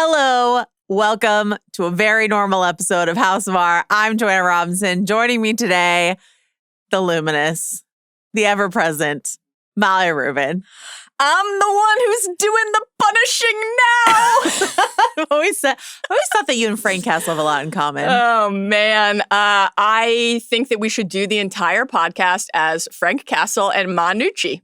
Hello. Welcome to a very normal episode of House of R. I'm Joanna Robinson. Joining me today, the luminous, the ever-present, Mallory Rubin. I'm the one who's doing the punishing now. I always thought that you and Frank Castle have a lot in common. Oh, man. I think that we should do the entire podcast as Frank Castle and Manucci.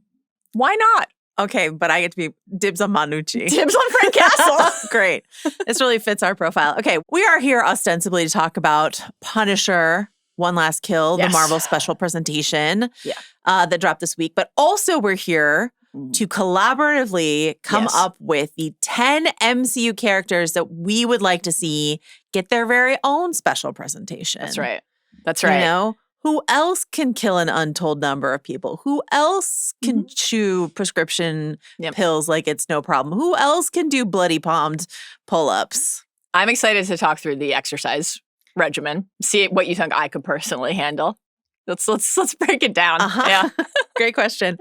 Why not? Okay, but I get to be dibs on Manucci. Dibs on Frank Castle. Great. This really fits our profile. Okay, we are here ostensibly to talk about Punisher, One Last Kill, Yes. the Marvel special presentation Yeah. that dropped this week. But also we're here to collaboratively come Yes. up with the 10 MCU characters that we would like to see get their very own special presentation. That's right. That's right. You know, who else can kill an untold number of people? Who else can chew prescription pills like it's no problem? Who else can do bloody palmed pull-ups? I'm excited to talk through the exercise regimen. See what you think I could personally handle. Let's break it down. Yeah. Great question.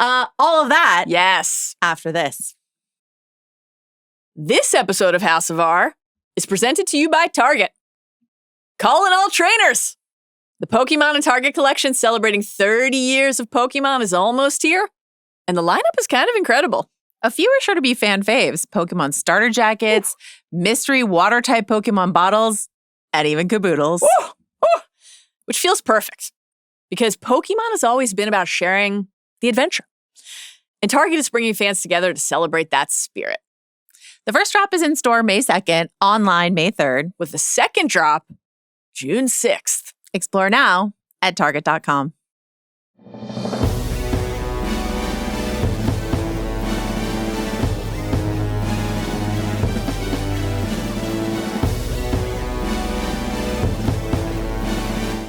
All of that Yes. after this. This episode of House of R is presented to you by Target. Calling all trainers. The Pokemon and Target collection celebrating 30 years of Pokemon is almost here, and the lineup is kind of incredible. A few are sure to be fan faves. Pokemon starter jackets, mystery water-type Pokemon bottles, and even caboodles. Which feels perfect, because Pokemon has always been about sharing the adventure. And Target is bringing fans together to celebrate that spirit. The first drop is in store May 2nd, online May 3rd. With the second drop, June 6th. Explore now at Target.com.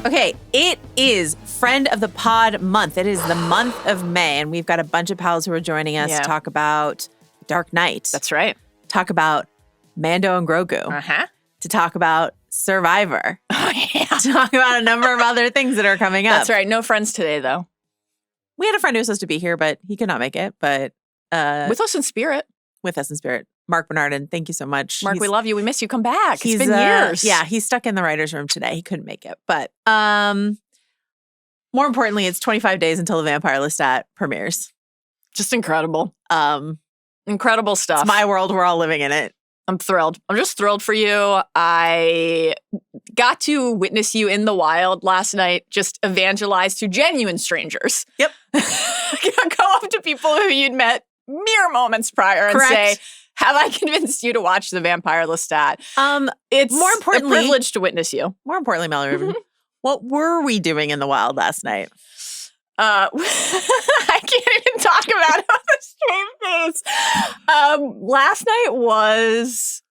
Okay, it is Friend of the Pod month. It is the month of May, and we've got a bunch of pals who are joining us to talk about Dark Knight. That's right. Talk about Mando and Grogu. Uh-huh. To talk about Survivor. Oh, yeah. To talk about a number of other things that are coming up. That's right. No friends today, though. We had a friend who was supposed to be here, but he could not make it. But With us in spirit. with us in spirit, Mark Bernardin, thank you so much. Mark, we love you. We miss you. Come back. It's been He's, years. Yeah, he's stuck in the writer's room today. He couldn't make it. But more importantly, it's 25 days until the Vampire Lestat premieres. Just incredible. Um, Incredible stuff. It's my world. We're all living in it. I'm thrilled. I'm just thrilled for you. I got to witness you in the wild last night, just evangelize to genuine strangers. Yep. Go up to people who you'd met mere moments prior Correct. and say, have I convinced you to watch The Vampire Lestat? It's more importantly, a privilege to witness you. More importantly, Mallory Rubin, what were we doing in the wild last night? I can't even talk about it on the straight face. Last night was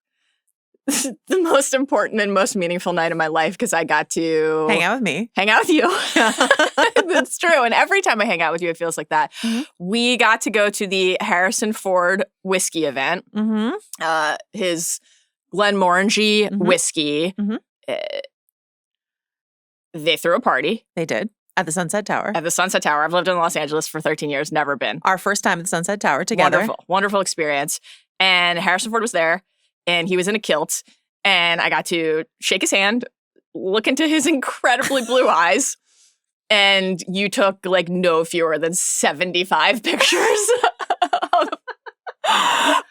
the most important and most meaningful night of my life because I got to Hang out with me. hang out with you. That's true. And every time I hang out with you, it feels like that. Mm-hmm. We got to go to the Harrison Ford whiskey event. Mm-hmm. His Glenmorangie whiskey. Mhm. They threw a party They did. At the Sunset Tower. at the Sunset Tower. I've lived in Los Angeles for 13 years, never been. Our first time at the Sunset Tower together. Wonderful experience. And Harrison Ford was there, and he was in a kilt, and I got to shake his hand, look into his incredibly blue eyes, and you took like no fewer than 75 pictures.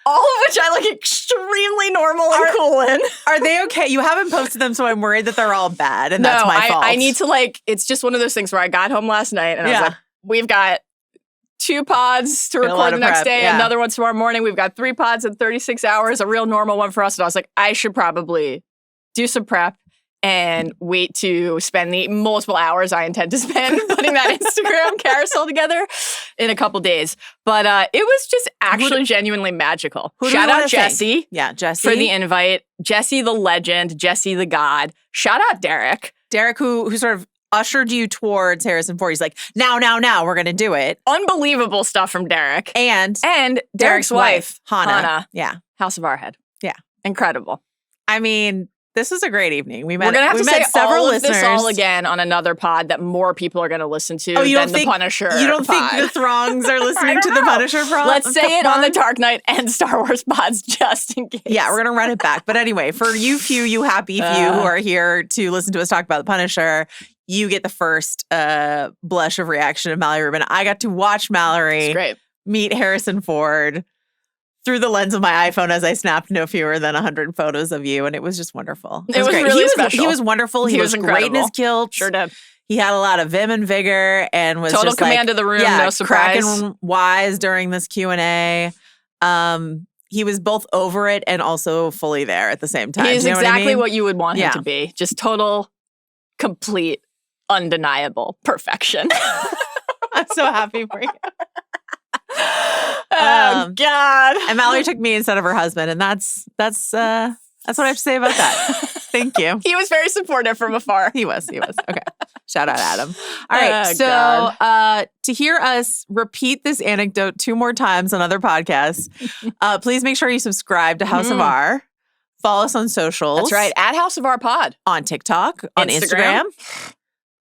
All of which I look extremely normal and cool in. Are they okay? You haven't posted them, so I'm worried that they're all bad, and that's my fault. I need to it's just one of those things where I got home last night and I was like, we've got 2 pods to record the next day, another one tomorrow morning. We've got 3 pods in 36 hours, a real normal one for us. And I was like, I should probably do some prep and wait to spend the multiple hours I intend to spend putting that Instagram carousel together in a couple days. But it was just actually genuinely magical. Shout out Jesse. Yeah, Jesse. For the invite. Jesse the legend. Jesse the god. Shout out Derek. Derek, who sort of ushered you towards Harrison Ford. He's like, now, we're going to do it. Unbelievable stuff from Derek. And Derek's wife, Hannah. Hannah. Yeah. House of Our Head. Yeah. Incredible. I mean, This was a great evening. We're going to have to say several listeners. This all again on another pod that more people are going to listen to than the Punisher You don't pod. think the throngs are listening to the Punisher pod? Let's say it on the Dark Knight and Star Wars pods just in case. Yeah, we're going to run it back. But anyway, for you happy few who are here to listen to us talk about the Punisher, you get the first blush of reaction of Mallory Rubin. I got to watch Mallory meet Harrison Ford through the lens of my iPhone as I snapped no fewer than 100 photos of you. And it was just wonderful. It was great. Really special. He was wonderful. He was incredible. Great in his kilt. Sure did. He had a lot of vim and vigor and was total just command of the room, no surprise. Cracking wise during this Q&A. He was both over it and also fully there at the same time. He's exactly what you would want him Yeah. to be. Just total, complete, undeniable perfection. I'm so happy for you. Oh, God. And Mallory took me instead of her husband, and that's what I have to say about that. Thank you. He was very supportive from afar. He was. Okay. Shout out, Adam. All right. To hear us repeat this anecdote 2 more times on other podcasts, please make sure you subscribe to House of R. Follow us on socials. That's right. At House of R Pod. On TikTok, on Instagram.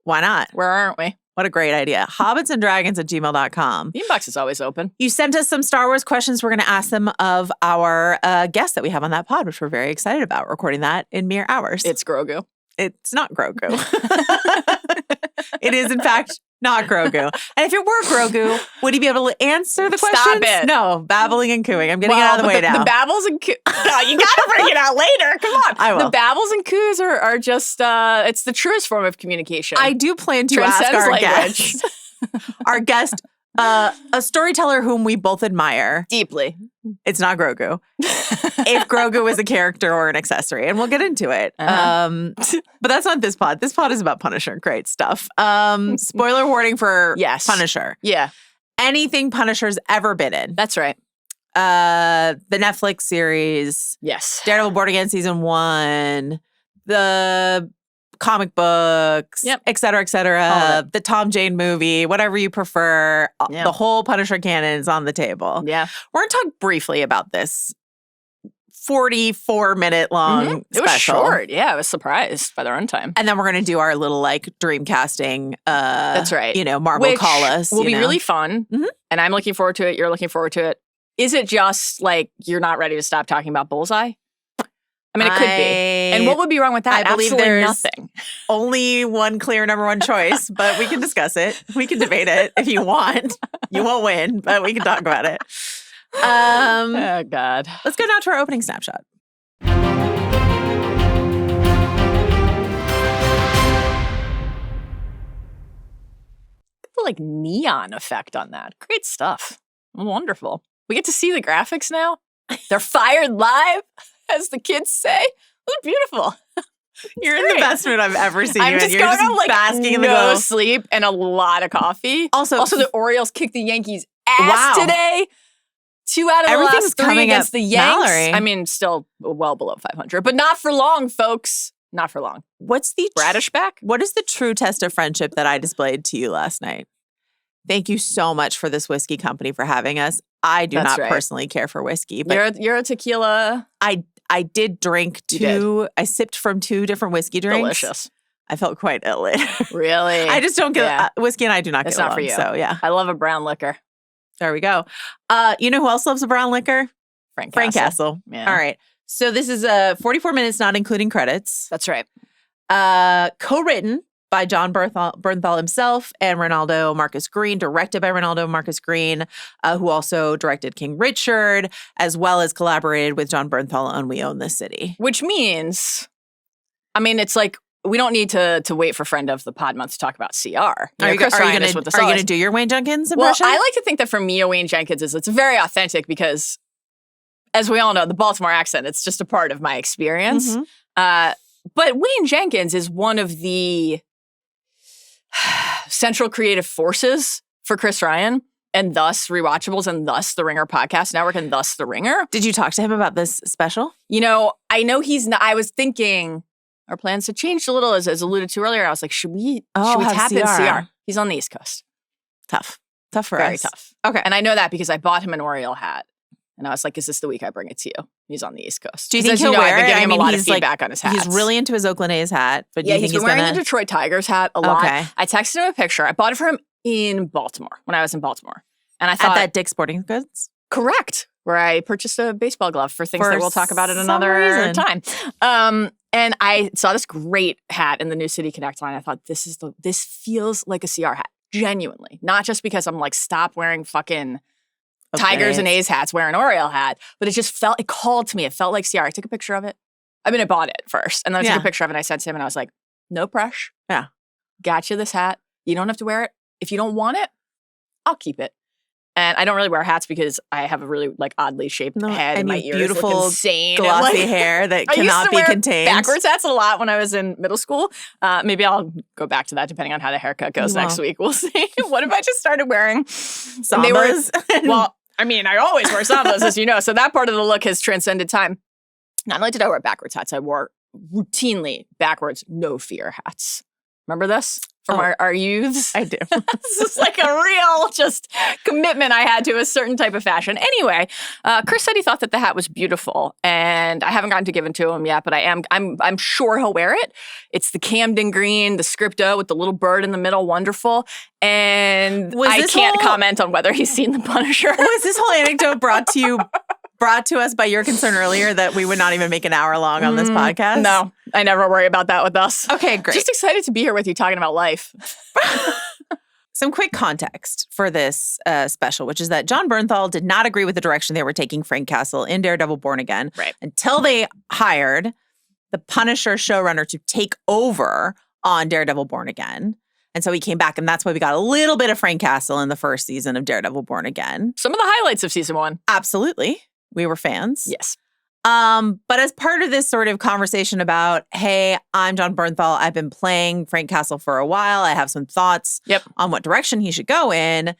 Why not? Where aren't we? What a great idea. hobbitsanddragons@gmail.com. The inbox is always open. You sent us some Star Wars questions. We're going to ask them of our guests that we have on that pod, which we're very excited about, recording that in mere hours. It's Grogu. It's not Grogu. It is, in fact, not Grogu. And if it were Grogu, would he be able to answer the questions? Stop it. No, babbling and cooing. I'm getting it out of the way now. The babbles and coos. No, you got to bring it out later. Come on. I will. The babbles and coos are just, it's the truest form of communication. I do plan to ask our guest, a storyteller whom we both admire. Deeply. It's not Grogu. If Grogu is a character or an accessory, and we'll get into it. But that's not this pod. This pod is about Punisher. Great stuff. Spoiler warning for Punisher. Yeah. Anything Punisher's ever been in. That's right. The Netflix series. Yes. Daredevil Born Again Season 1. The comic books, et cetera, the Tom Jane movie, whatever you prefer. The whole Punisher canon is on the table. Yeah. We're going to talk briefly about this 44-minute long special. It was short. Yeah, I was surprised by the runtime. And then we're going to do our little dream casting. That's right. Marvel Which call us. Will be really fun. And I'm looking forward to it. You're looking forward to it. Is it just you're not ready to stop talking about Bullseye? I mean, it could be. And what would be wrong with that? I believe Absolutely there's nothing. Only one clear number one choice, but we can discuss it. We can debate it if you want. You won't win, but we can talk about it. Oh, God. Let's go now to our opening snapshot. The neon effect on that. Great stuff. Wonderful. We get to see the graphics now. They're fired live, as the kids say. Look beautiful. You're in the best mood I've ever seen I'm you. Just You're going just on basking in the glow. No sleep and a lot of coffee. Also, the Orioles kicked the Yankees' ass today. 2 out of the last 3 against the Yanks. Mallory. I mean, still well below 500, but not for long, folks. Not for long. What's the Bradish back? What is the true test of friendship that I displayed to you last night? Thank you so much for this whiskey company for having us. I do not personally care for whiskey, but you're a tequila. I did drink 2. I sipped from 2 different whiskey drinks. Delicious. I felt quite ill. Really? I just don't get whiskey, and I do not get along. It's not for you. So yeah, I love a brown liquor. There we go. You know who else loves a brown liquor? Frank Castle. Yeah. All right. So this is 44 minutes, not including credits. That's right. Co-written by John Bernthal himself and Ronaldo Marcus Green, directed by Ronaldo Marcus Green, who also directed King Richard, as well as collaborated with John Bernthal on We Own This City. Which means, I mean, it's we don't need to wait for Friend of the Pod Month to talk about CR. Are you going to do your Wayne Jenkins impression? Well, I like to think that for me, Wayne Jenkins it's very authentic because, as we all know, the Baltimore accent, it's just a part of my experience. But Wayne Jenkins is one of the central creative forces for Chris Ryan, and thus Rewatchables, and thus the Ringer Podcast Network, and thus the Ringer. Did you talk to him about this special? I know he's not. I was thinking our plans had changed a little, as alluded to earlier. I was like, should we tap in CR? He's on the East Coast. Tough for Very us. Tough. Okay. And I know that because I bought him an Oriole hat. And I was like, is this the week I bring it to you? He's on the East Coast. Do you think he'll wear I've been giving him a lot of he's feedback on his hats. He's really into his Oakland A's hat. But do you think he's been wearing the Detroit Tigers hat a lot. Okay. I texted him a picture. I bought it for him in Baltimore, when I was in Baltimore. And I thought— At that Dick's Sporting Goods? Correct. Where I purchased a baseball glove for things that we'll talk about at another time. And I saw this great hat in the New City Connect line. I thought, this feels like a CR hat. Genuinely. Not just because I'm like, stop wearing fucking Tigers and A's hats, wear an Oriole hat. But it called to me. It felt like CR. I took a picture of it. I mean, I bought it first. And then I took a picture of it and I sent to him and I was like, no pressure. Yeah. Got you this hat. You don't have to wear it. If you don't want it, I'll keep it. And I don't really wear hats because I have a really like oddly shaped head and my ears beautiful, look insane. Glossy hair that cannot be contained. Backwards hats a lot when I was in middle school. Maybe I'll go back to that depending on how the haircut goes next week. We'll see. What if I just started wearing Sambas? Well, I mean, I always wear Sambas, as you know. So that part of the look has transcended time. Not only did I wear backwards hats, I wore routinely backwards no fear hats. Remember this? From our youths? I do. This is like a real just commitment I had to a certain type of fashion. Anyway, Chris said he thought that the hat was beautiful, and I haven't gotten to give it to him yet, but I'm sure he'll wear it. It's the Camden green, the scripto with the little bird in the middle, wonderful. And I can't comment on whether he's seen The Punisher. Was this whole anecdote brought to us by your concern earlier that we would not even make an hour long on this podcast? No, I never worry about that with us. Okay, great. Just excited to be here with you talking about life. Some quick context for this special, which is that Jon Bernthal did not agree with the direction they were taking Frank Castle in Daredevil Born Again until they hired the Punisher showrunner to take over on Daredevil Born Again. And so he came back, and that's why we got a little bit of Frank Castle in the first season of Daredevil Born Again. Some of the highlights of season 1. Absolutely. We were fans. Yes. But as part of this sort of conversation about, hey, I'm Jon Bernthal. I've been playing Frank Castle for a while. I have some thoughts on what direction he should go in.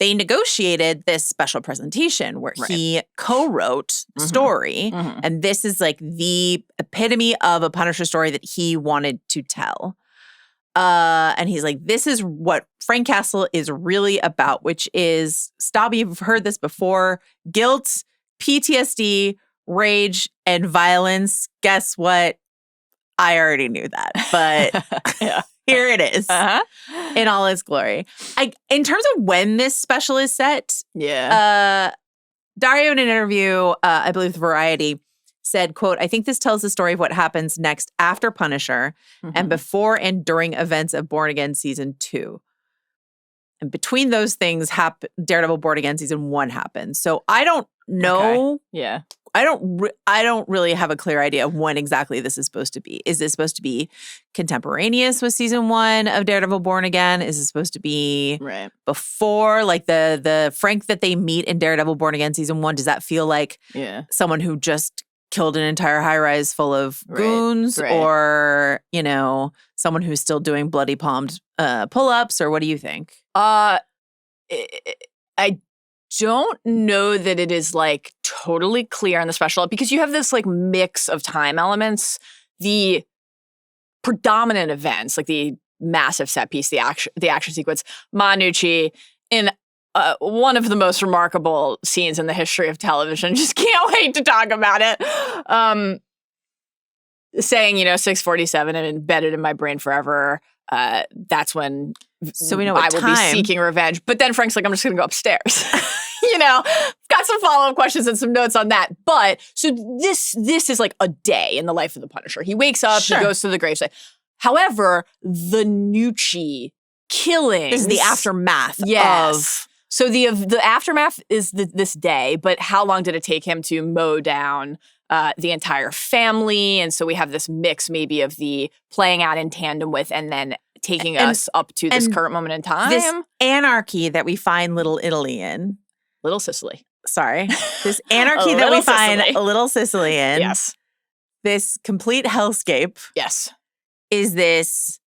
They negotiated this special presentation where he co-wrote the story. And this is like the epitome of a Punisher story that he wanted to tell. And he's like, this is what Frank Castle is really about, which is, stop, you've heard this before, guilt, PTSD, rage, and violence. Guess what? I already knew that, but here it is in all its glory. In terms of when this special is set, Dario in an interview, I believe with Variety, said, quote, I think this tells the story of what happens next after Punisher and before and during events of Born Again Season 2. And between those things, Daredevil Born Again Season 1 happened. So I don't know. Yeah. I don't really have a clear idea of when exactly this is supposed to be. Is this supposed to be contemporaneous with Season 1 of Daredevil Born Again? Is it supposed to be before, like the Frank that they meet in Daredevil Born Again Season 1? Does that feel like someone who just killed an entire high-rise full of goons or, you know, someone who's still doing bloody palmed pull-ups, or what do you think? I don't know that it is like totally clear in the special because you have this like mix of time elements. The predominant events, like the massive set piece, the action sequence, Manucci in one of the most remarkable scenes in the history of television. Just can't wait to talk about it. Saying, 647 and embedded in my brain forever. That's when so we know what I will be seeking revenge. But then Frank's like, I'm just going to go upstairs. Got some follow-up questions and some notes on that. But so this is like a day in the life of the Punisher. He wakes up, he goes to the gravesite. However, the Nucci killing is the aftermath of. So the aftermath is this day, but how long did it take him to mow down the entire family? And so we have this mix maybe of the playing out in tandem with and then taking us up to this current moment in time. This anarchy that we find Little Italy in. Little Sicily. Sorry. This anarchy that we find Little Sicily in. Yes. This complete hellscape. Yes. Is this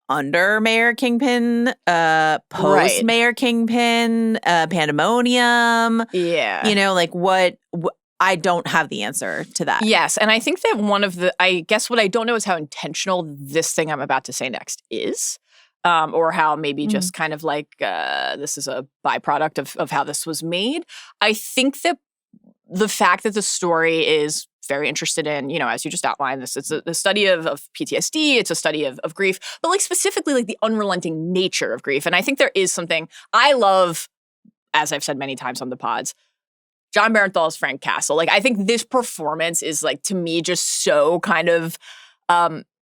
under Mayor Kingpin, post Mayor Kingpin, pandemonium? Yeah. What I don't have the answer to that. Yes. And I think that I guess what I don't know is how intentional this thing I'm about to say next is. or how maybe just kind of like this is a byproduct of how this was made. I think that the fact that the story is very interested in, as you just outlined, this it's a study of PTSD, it's a study of grief, but like specifically like the unrelenting nature of grief. And I think there is something I love, as I've said many times on the pods, Jon Bernthal's Frank Castle. Like I think this performance is like to me just so kind of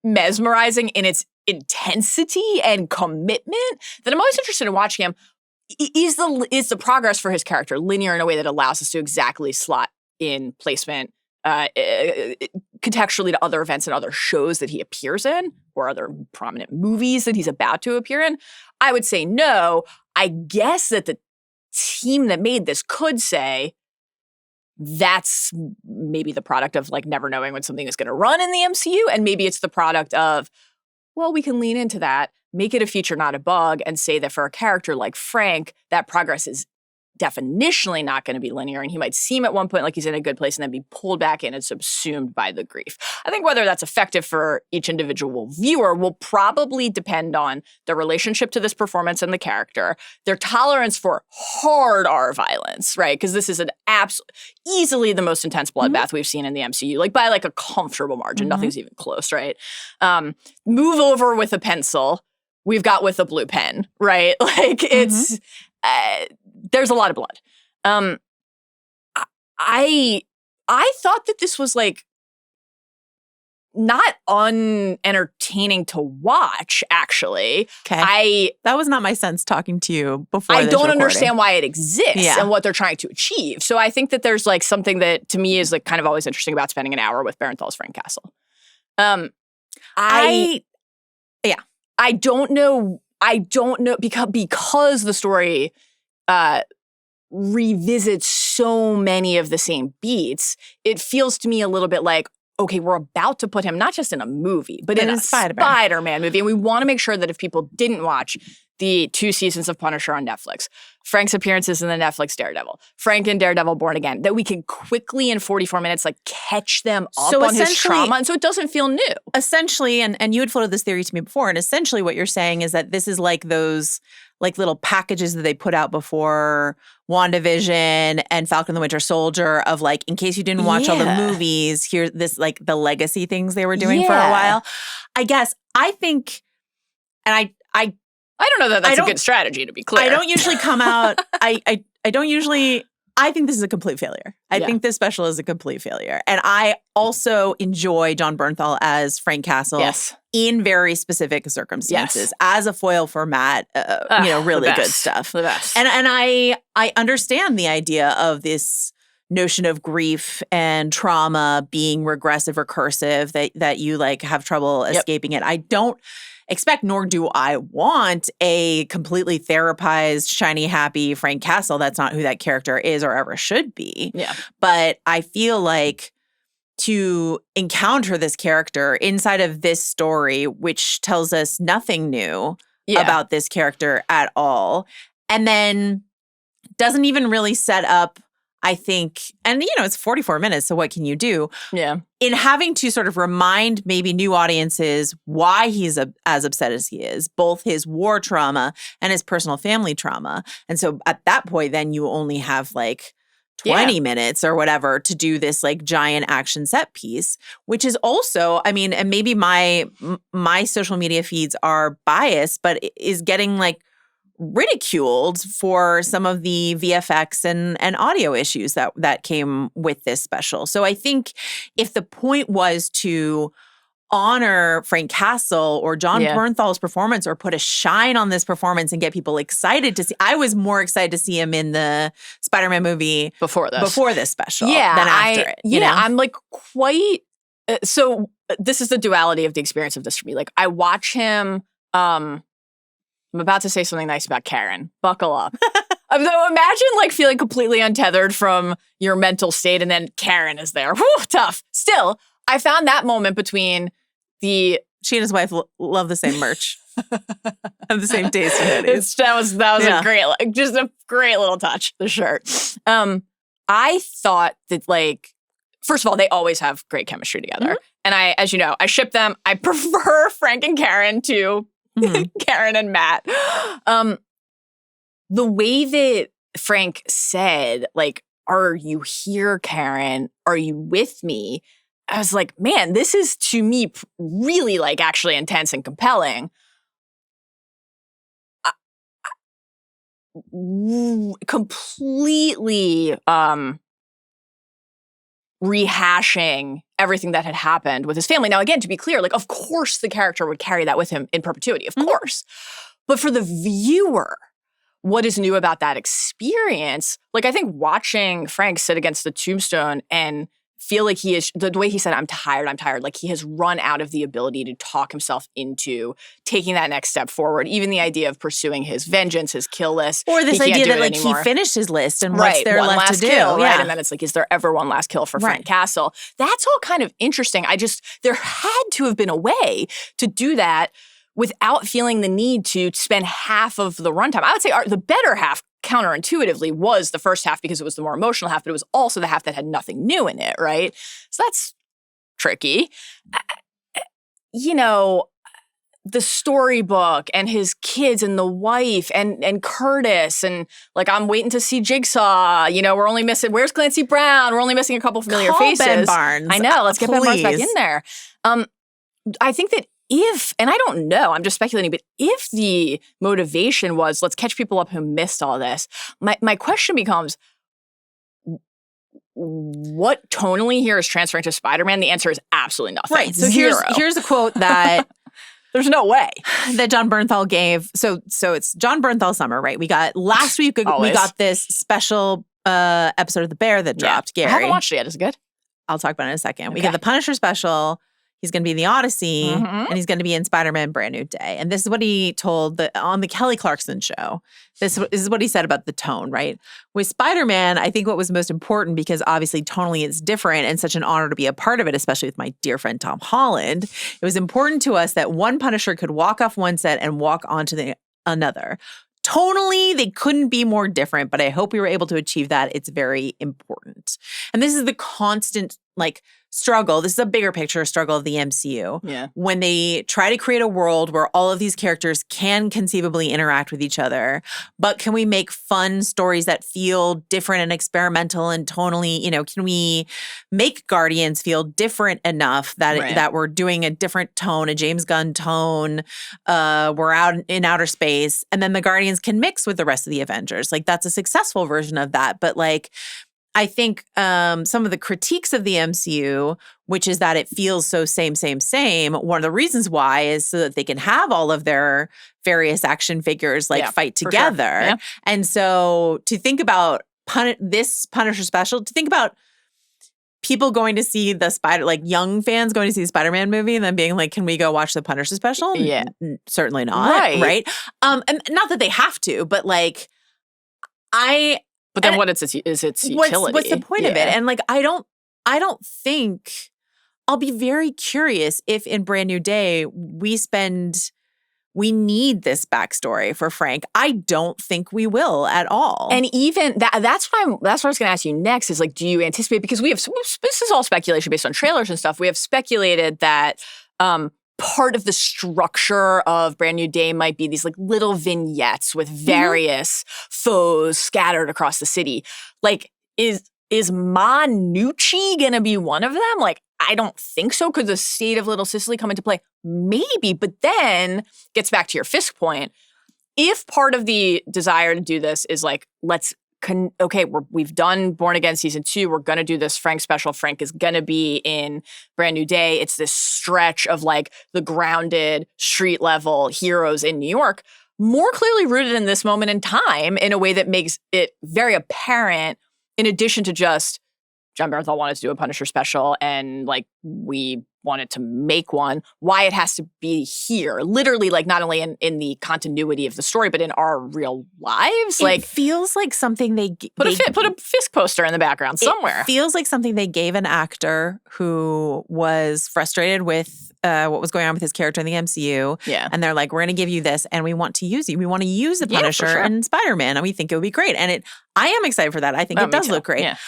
mesmerizing in its intensity and commitment that I'm always interested in watching him. Is the progress for his character linear in a way that allows us to exactly slot in placement contextually to other events and other shows that he appears in or other prominent movies that he's about to appear in? I would say no. I guess that the team that made this could say that's maybe the product of like never knowing when something is going to run in the MCU, and maybe it's the product of, well, we can lean into that, make it a feature, not a bug, and say that for a character like Frank, that progress is definitionally not going to be linear, and he might seem at one point like he's in a good place and then be pulled back in and subsumed by the grief. I think whether that's effective for each individual viewer will probably depend on their relationship to this performance and the character, their tolerance for hard R violence, right? Because this is an easily the most intense bloodbath we've seen in the MCU, like by like a comfortable margin. Nothing's even close, right? Move over with a pencil. We've got with a blue pen, right? Like it's there's a lot of blood. I thought that this was like not unentertaining to watch, actually. Okay. That was not my sense talking to you before I this don't recording. understand why it exists and what they're trying to achieve. So I think that there's like something that to me is like kind of always interesting about spending an hour with Bernthal's Frank Castle. I don't know because the story revisits so many of the same beats. It feels to me a little bit like, okay, we're about to put him not just in a movie, but in a Spider-Man movie. And we want to make sure that if people didn't watch the 2 seasons of Punisher on Netflix, Frank's appearances in the Netflix Daredevil, Frank in Daredevil Born Again, that we can quickly in 44 minutes like catch them up on his trauma. And so it doesn't feel new. Essentially, and you had floated this theory to me before, and essentially what you're saying is that this is like those like little packages that they put out before WandaVision and Falcon the Winter Soldier of like, in case you didn't watch all the movies, here's this like the legacy things they were doing for a while. I guess I think, and I don't know that that's a good strategy, to be clear. I don't usually come out. I don't usually. I think this is a complete failure. I think this special is a complete failure. And I also enjoy Jon Bernthal as Frank Castle in very specific circumstances as a foil for Matt. Really good stuff. The best. And I understand the idea of this notion of grief and trauma being regressive, recursive, that you like have trouble escaping it. I don't expect, nor do I want, a completely therapized, shiny, happy Frank Castle. That's not who that character is or ever should be. Yeah. But I feel like to encounter this character inside of this story, which tells us nothing new about this character at all, and then doesn't even really set up, I think, and it's 44 minutes, so what can you do? Yeah. In having to sort of remind maybe new audiences why he's as upset as he is, both his war trauma and his personal family trauma. And so at that point, then you only have like 20 minutes or whatever to do this like giant action set piece, which is also, I mean, and maybe my social media feeds are biased, but is getting like ridiculed for some of the VFX and audio issues that came with this special. So I think if the point was to honor Frank Castle or Jon Bernthal's performance or put a shine on this performance and get people excited to see, I was more excited to see him in the Spider-Man movie before this special than after it. I'm like quite so this is the duality of the experience of this for me. Like I watch him I'm about to say something nice about Karen. Buckle up. Though imagine like feeling completely untethered from your mental state and then Karen is there. Whew, tough. Still, I found that moment between she and his wife love the same merch. Have the same taste in hoodies. That was a great little touch, the shirt. I thought that like, first of all, they always have great chemistry together. And as you know, I ship them. I prefer Frank and Karen to Karen and Matt. The way that Frank said, like, are you here, Karen? Are you with me? I was like, man, this is, to me, really, like, actually intense and compelling. Completely rehashing everything that had happened with his family. Now, again, to be clear, like, of course the character would carry that with him in perpetuity, of course. But for the viewer, what is new about that experience? Like, I think watching Frank sit against the tombstone and feel like he is, the way he said, I'm tired, like he has run out of the ability to talk himself into taking that next step forward. Even the idea of pursuing his vengeance, his kill list. Or this idea that, like, he finished his list and what's there left to do. Kill, right? And then it's like, is there ever one last kill for Frank Castle? That's all kind of interesting. There had to have been a way to do that without feeling the need to spend half of the runtime. I would say the better half, counterintuitively, was the first half because it was the more emotional half, but it was also the half that had nothing new in it, right? So that's tricky. You know, the storybook and his kids and the wife and Curtis and, like, I'm waiting to see Jigsaw. You know, we're only missing, where's Clancy Brown? We're only missing a couple familiar faces. Ben Barnes. I know, let's get Ben Barnes back in there. I think that if, and I don't know, I'm just speculating, but if the motivation was, let's catch people up who missed all this, my question becomes, what tonally here is transferring to Spider-Man? The answer is absolutely nothing. Right. So here's a quote that there's no way that John Bernthal gave. So it's John Bernthal summer, right? We got last week. We got this special episode of The Bear that dropped. Gary, I haven't watched it yet. Is it good? I'll talk about it in a second. Okay. We got the Punisher special. He's going to be in the Odyssey, and he's going to be in Spider-Man Brand New Day. And this is what he told on the Kelly Clarkson show. This is what he said about the tone, right? With Spider-Man, I think what was most important, because obviously tonally it's different and such an honor to be a part of it, especially with my dear friend Tom Holland, it was important to us that one Punisher could walk off one set and walk onto another. Tonally, they couldn't be more different, but I hope we were able to achieve that. It's very important. And this is the constant, like, struggle. This is a bigger picture struggle of the MCU. Yeah. When they try to create a world where all of these characters can conceivably interact with each other, but can we make fun stories that feel different and experimental and tonally, you know, can we make Guardians feel different enough that that we're doing a different tone, a James Gunn tone, we're out in outer space, and then the Guardians can mix with the rest of the Avengers. Like, that's a successful version of that. But, like, I think some of the critiques of the MCU, which is that it feels so same, one of the reasons why is so that they can have all of their various action figures, like, fight together. Sure. Yeah. And so to think about this Punisher special, to think about people going to see the young fans going to see the Spider-Man movie and then being like, can we go watch the Punisher special? Yeah. Certainly not. Right? And not that they have to, but, like, But then what is its utility? What's the point of it? And, like, I don't think, I'll be very curious if in Brand New Day we need this backstory for Frank. I don't think we will at all. And even that's what I was going to ask you next is, like, do you anticipate, because this is all speculation based on trailers and stuff. We have speculated that part of the structure of Brand New Day might be these, like, little vignettes with various foes scattered across the city. Like, is Manucci going to be one of them? Like, I don't think so. Could the state of Little Sicily come into play? Maybe, but then gets back to your Fisk point. If part of the desire to do this is, like, we've done Born Again Season 2. We're going to do this Frank special. Frank is going to be in Brand New Day. It's this stretch of, like, the grounded street level heroes in New York, more clearly rooted in this moment in time in a way that makes it very apparent, in addition to just John Bernthal wanted to do a Punisher special and, like, we wanted to make one, why it has to be here. Literally, like, not only in the continuity of the story, but in our real lives. It like, feels like something they put a Fisk poster in the background somewhere. It feels like something they gave an actor who was frustrated with what was going on with his character in the MCU. Yeah. And they're like, we're going to give you this and we want to use you. We want to use the Punisher and Spider-Man and we think it would be great. And I am excited for that. I think it does look great. Yeah.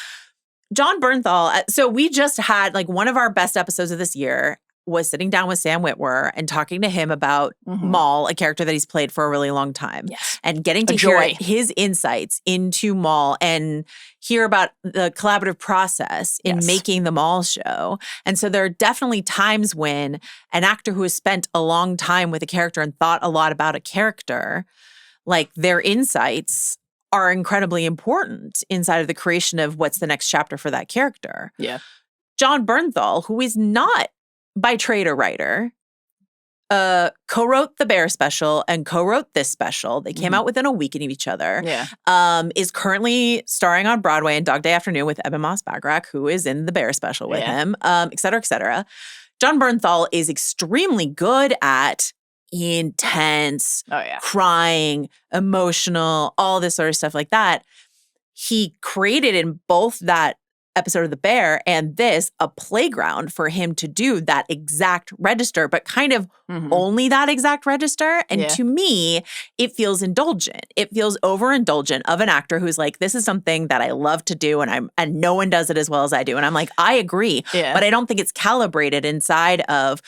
John Bernthal, so we just had, like, one of our best episodes of this year was sitting down with Sam Witwer and talking to him about Maul, a character that he's played for a really long time. Yes. And getting to hear his insights into Maul and hear about the collaborative process in making the Maul show. And so there are definitely times when an actor who has spent a long time with a character and thought a lot about a character, like their insights are incredibly important inside of the creation of what's the next chapter for that character. Yeah. John Bernthal, who is not by trade a writer, co-wrote the Bear special and co-wrote this special. They came out within a week of each other. Yeah. Is currently starring on Broadway in Dog Day Afternoon with Ebon Moss-Bachrach, who is in the Bear special with him, et cetera, et cetera. John Bernthal is extremely good at intense, crying, emotional, all this sort of stuff like that. He created in both that episode of The Bear and this a playground for him to do that exact register, but kind of only that exact register. And to me, it feels indulgent. It feels overindulgent of an actor who's like, this is something that I love to do and no one does it as well as I do. And I'm like, I agree, but I don't think it's calibrated inside of.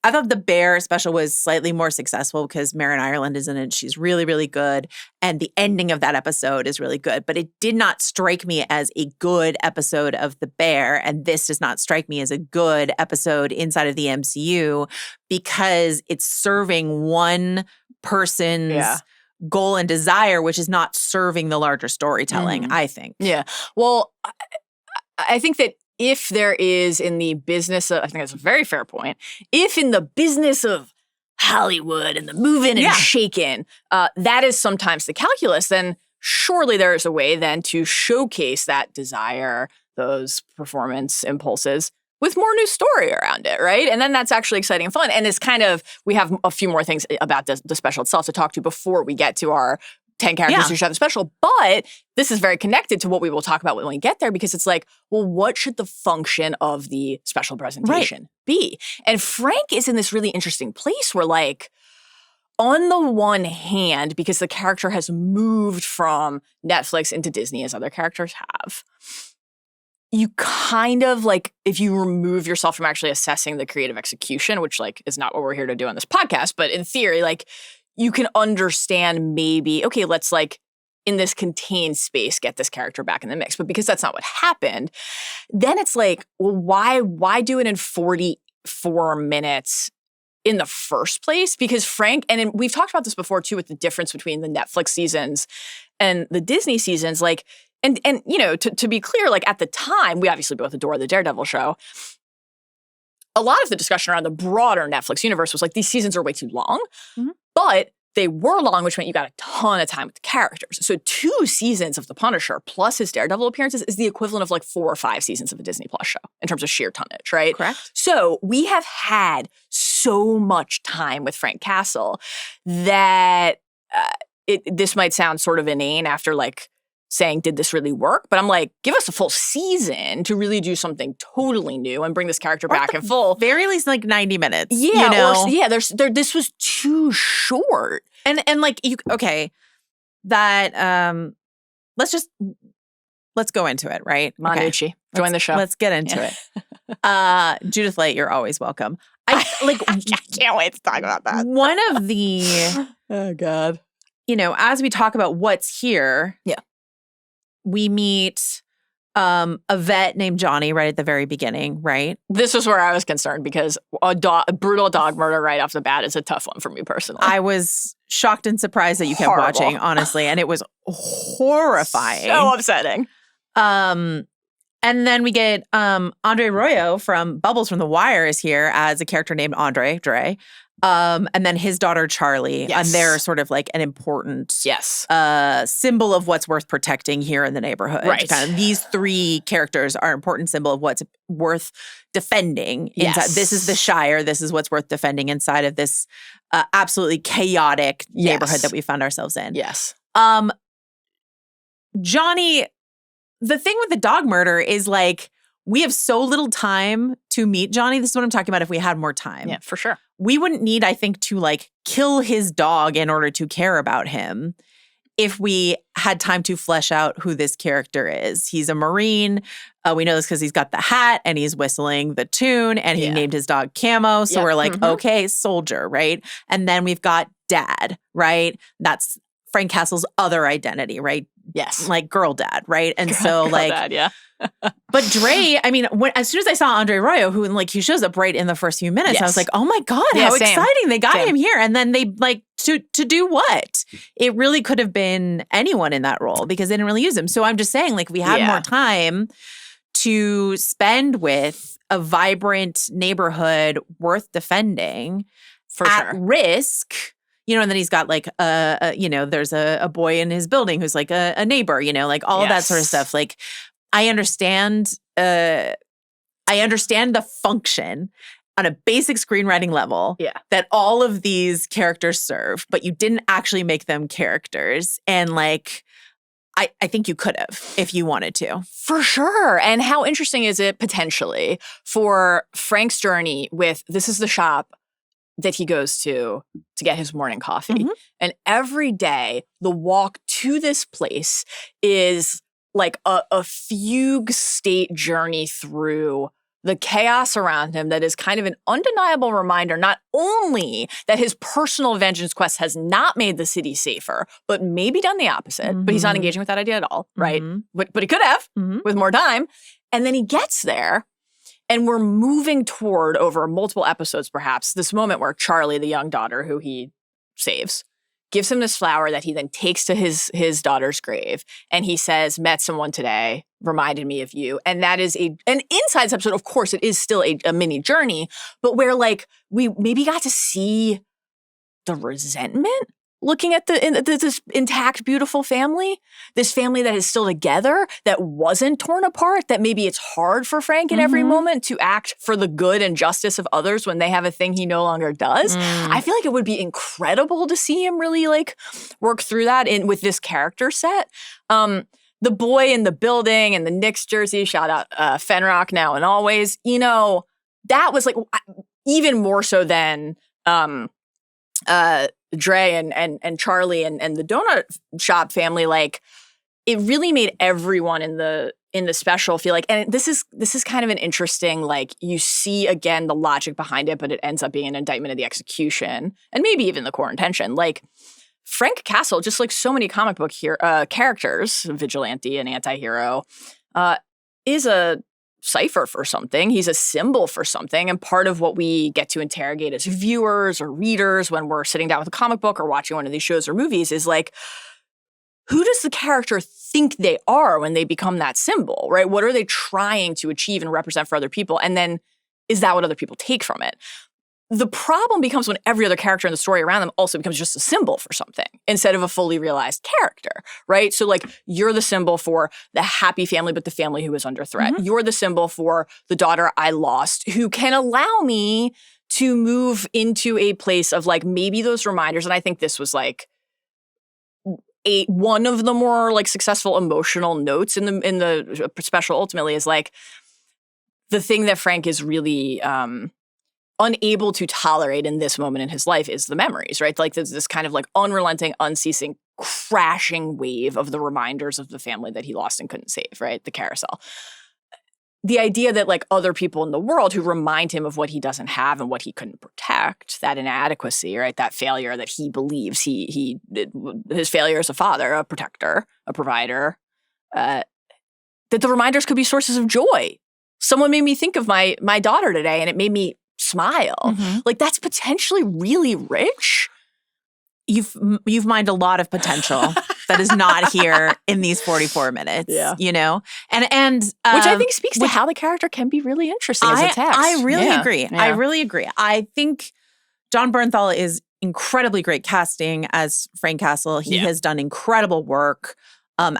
I thought the Bear special was slightly more successful because Marin Ireland is in it. She's really, really good. And the ending of that episode is really good. But it did not strike me as a good episode of The Bear. And this does not strike me as a good episode inside of the MCU because it's serving one person's goal and desire, which is not serving the larger storytelling, I think. Yeah. Well, I think that if there is in the business of, I think that's a very fair point, if in the business of Hollywood and the moving and shaking, that is sometimes the calculus, then surely there is a way then to showcase that desire, those performance impulses, with more new story around it, right? And then that's actually exciting and fun. And it's kind of, we have a few more things about the special itself to talk to before we get to our 10 characters who should have the special. But this is very connected to what we will talk about when we get there, because it's like, well, what should the function of the special presentation be? And Frank is in this really interesting place where, like, on the one hand, because the character has moved from Netflix into Disney as other characters have, you kind of, like, if you remove yourself from actually assessing the creative execution, which, like, is not what we're here to do on this podcast, but in theory, like, you can understand maybe, okay, let's, like, in this contained space, get this character back in the mix. But because that's not what happened, then it's like, well, why do it in 44 minutes in the first place? Because Frank, and we've talked about this before too, with the difference between the Netflix seasons and the Disney seasons, like, and you know, to be clear, like, at the time, we obviously both adore the Daredevil show. A lot of the discussion around the broader Netflix universe was like, these seasons are way too long. But they were long, which meant you got a ton of time with the characters. So 2 seasons of The Punisher plus his Daredevil appearances is the equivalent of like 4 or 5 seasons of a Disney Plus show in terms of sheer tonnage, right? Correct. So we have had so much time with Frank Castle that this might sound sort of inane after, like, saying, did this really work? But I'm like, give us a full season to really do something totally new and bring this character back in full. Very least like 90 minutes. Yeah, you know? This was too short. And like, that, let's go into it, right? Manucci, join the show. Let's get into it. Judith Light, you're always welcome. I can't wait to talk about that. One of the, oh God, you know, as we talk about what's here, we meet a vet named Johnny right at the very beginning, right? This is where I was concerned because a brutal dog murder right off the bat is a tough one for me personally. I was shocked and surprised that you kept watching, honestly, and it was horrifying. So upsetting. And then we get Andre Royo from Bubbles from The Wire is here as a character named Andre Dre. And then his daughter, Charlie, and they're sort of like an important symbol of what's worth protecting here in the neighborhood. Right. Kind of, these 3 characters are an important symbol of what's worth defending. Inside. This is the Shire. This is what's worth defending inside of this absolutely chaotic neighborhood that we found ourselves in. Yes. Johnny, the thing with the dog murder is, like, we have so little time to meet Johnny. This is what I'm talking about if we had more time. Yeah, for sure. We wouldn't need, I think, to, like, kill his dog in order to care about him. if we had time to flesh out who this character is. He's a Marine. We know this because he's got the hat and he's whistling the tune and he named his dog Camo. So we're like, okay, soldier, right? And then we've got dad, right? That's Frank Castle's other identity, right? Yes. Like girl dad, right? And so like, dad, yeah. But Dre, I mean, as soon as I saw Andre Arroyo, who like he shows up right in the first few minutes, I was like, oh my God, how exciting. They got him here. And then they like, to do what? It really could have been anyone in that role because they didn't really use him. So I'm just saying, like, we had more time to spend with a vibrant neighborhood worth defending at risk. You know, and then he's got like there's a boy in his building who's like a neighbor, you know, like all of that sort of stuff. Like, I understand the function on a basic screenwriting level that all of these characters serve, but you didn't actually make them characters. And like, I think you could have if you wanted to. For sure. And how interesting is it potentially for Frank's journey with this is the shop that he goes to get his morning coffee. Mm-hmm. And every day, the walk to this place is like a fugue state journey through the chaos around him that is kind of an undeniable reminder, not only that his personal vengeance quest has not made the city safer, but maybe done the opposite. But he's not engaging with that idea at all, right? But he could have with more time. And then he gets there. And we're moving toward, over multiple episodes perhaps, this moment where Charlie, the young daughter who he saves, gives him this flower that he then takes to his daughter's grave. And he says, met someone today, reminded me of you. And that is an Insides episode. Of course, it is still a mini journey, but where like we maybe got to see the resentment looking at this intact, beautiful family, this family that is still together, that wasn't torn apart, that maybe it's hard for Frank in every moment to act for the good and justice of others when they have a thing he no longer does. I feel like it would be incredible to see him really like work through that with this character set. The boy in the building and the Knicks jersey, shout out Fenrock now and always, you know, that was like even more so than Dre and Charlie and the donut shop family, like it really made everyone in the special feel like, and this is kind of an interesting, like you see again the logic behind it, but it ends up being an indictment of the execution and maybe even the core intention. Like Frank Castle, just like so many comic book characters, vigilante and anti-hero, is a cipher for something. He's a symbol for something. And part of what we get to interrogate as viewers or readers when we're sitting down with a comic book or watching one of these shows or movies is like, who does the character think they are when they become that symbol, right? What are they trying to achieve and represent for other people? And then is that what other people take from it? The problem becomes when every other character in the story around them also becomes just a symbol for something instead of a fully realized character, right? So like you're the symbol for the happy family, but the family who is under threat. You're the symbol for the daughter I lost who can allow me to move into a place of like maybe those reminders. And I think this was like one of the more like successful emotional notes in the special ultimately is like the thing that Frank is really unable to tolerate in this moment in his life is the memories, right? Like there's this kind of like unrelenting, unceasing, crashing wave of the reminders of the family that he lost and couldn't save, right? The carousel. The idea that like other people in the world who remind him of what he doesn't have and what he couldn't protect, that inadequacy, right? That failure that he believes his failure as a father, a protector, a provider, that the reminders could be sources of joy. Someone made me think of my daughter today and it made me smile. Like that's potentially really rich. You've mined a lot of potential that is not here in these 44 minutes. You know, and which I think speaks to how the character can be really interesting as a text. I really agree. I really agree. I think Jon Bernthal is incredibly great casting as Frank Castle. He has done incredible work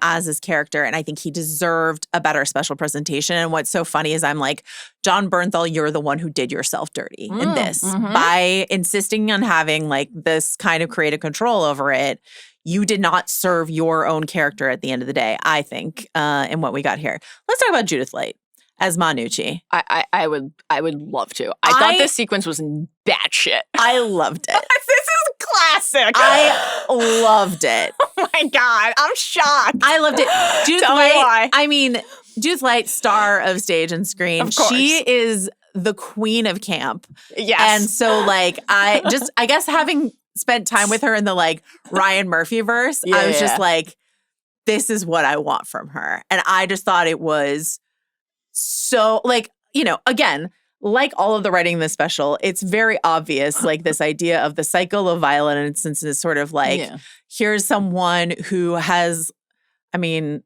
as his character, and I think he deserved a better special presentation. And what's so funny is I'm like, Jon Bernthal, you're the one who did yourself dirty in this. By insisting on having like this kind of creative control over it, you did not serve your own character at the end of the day, I think, in what we got here. Let's talk about Judith Light as Manucci. I would love to. I thought this sequence was batshit. I loved it. This is classic. I loved it. Oh my God, I'm shocked. I loved it. Judith Tell Light, me why. I mean, Judith Light, star of stage and screen. Of course. She is the queen of camp. Yes. And so like I guess having spent time with her in the like Ryan Murphy verse, I was just like, this is what I want from her. And I just thought it was so like, you know, again, like all of the writing in this special, it's very obvious, like this idea of the cycle of violence and is sort of like, here's someone who has, I mean,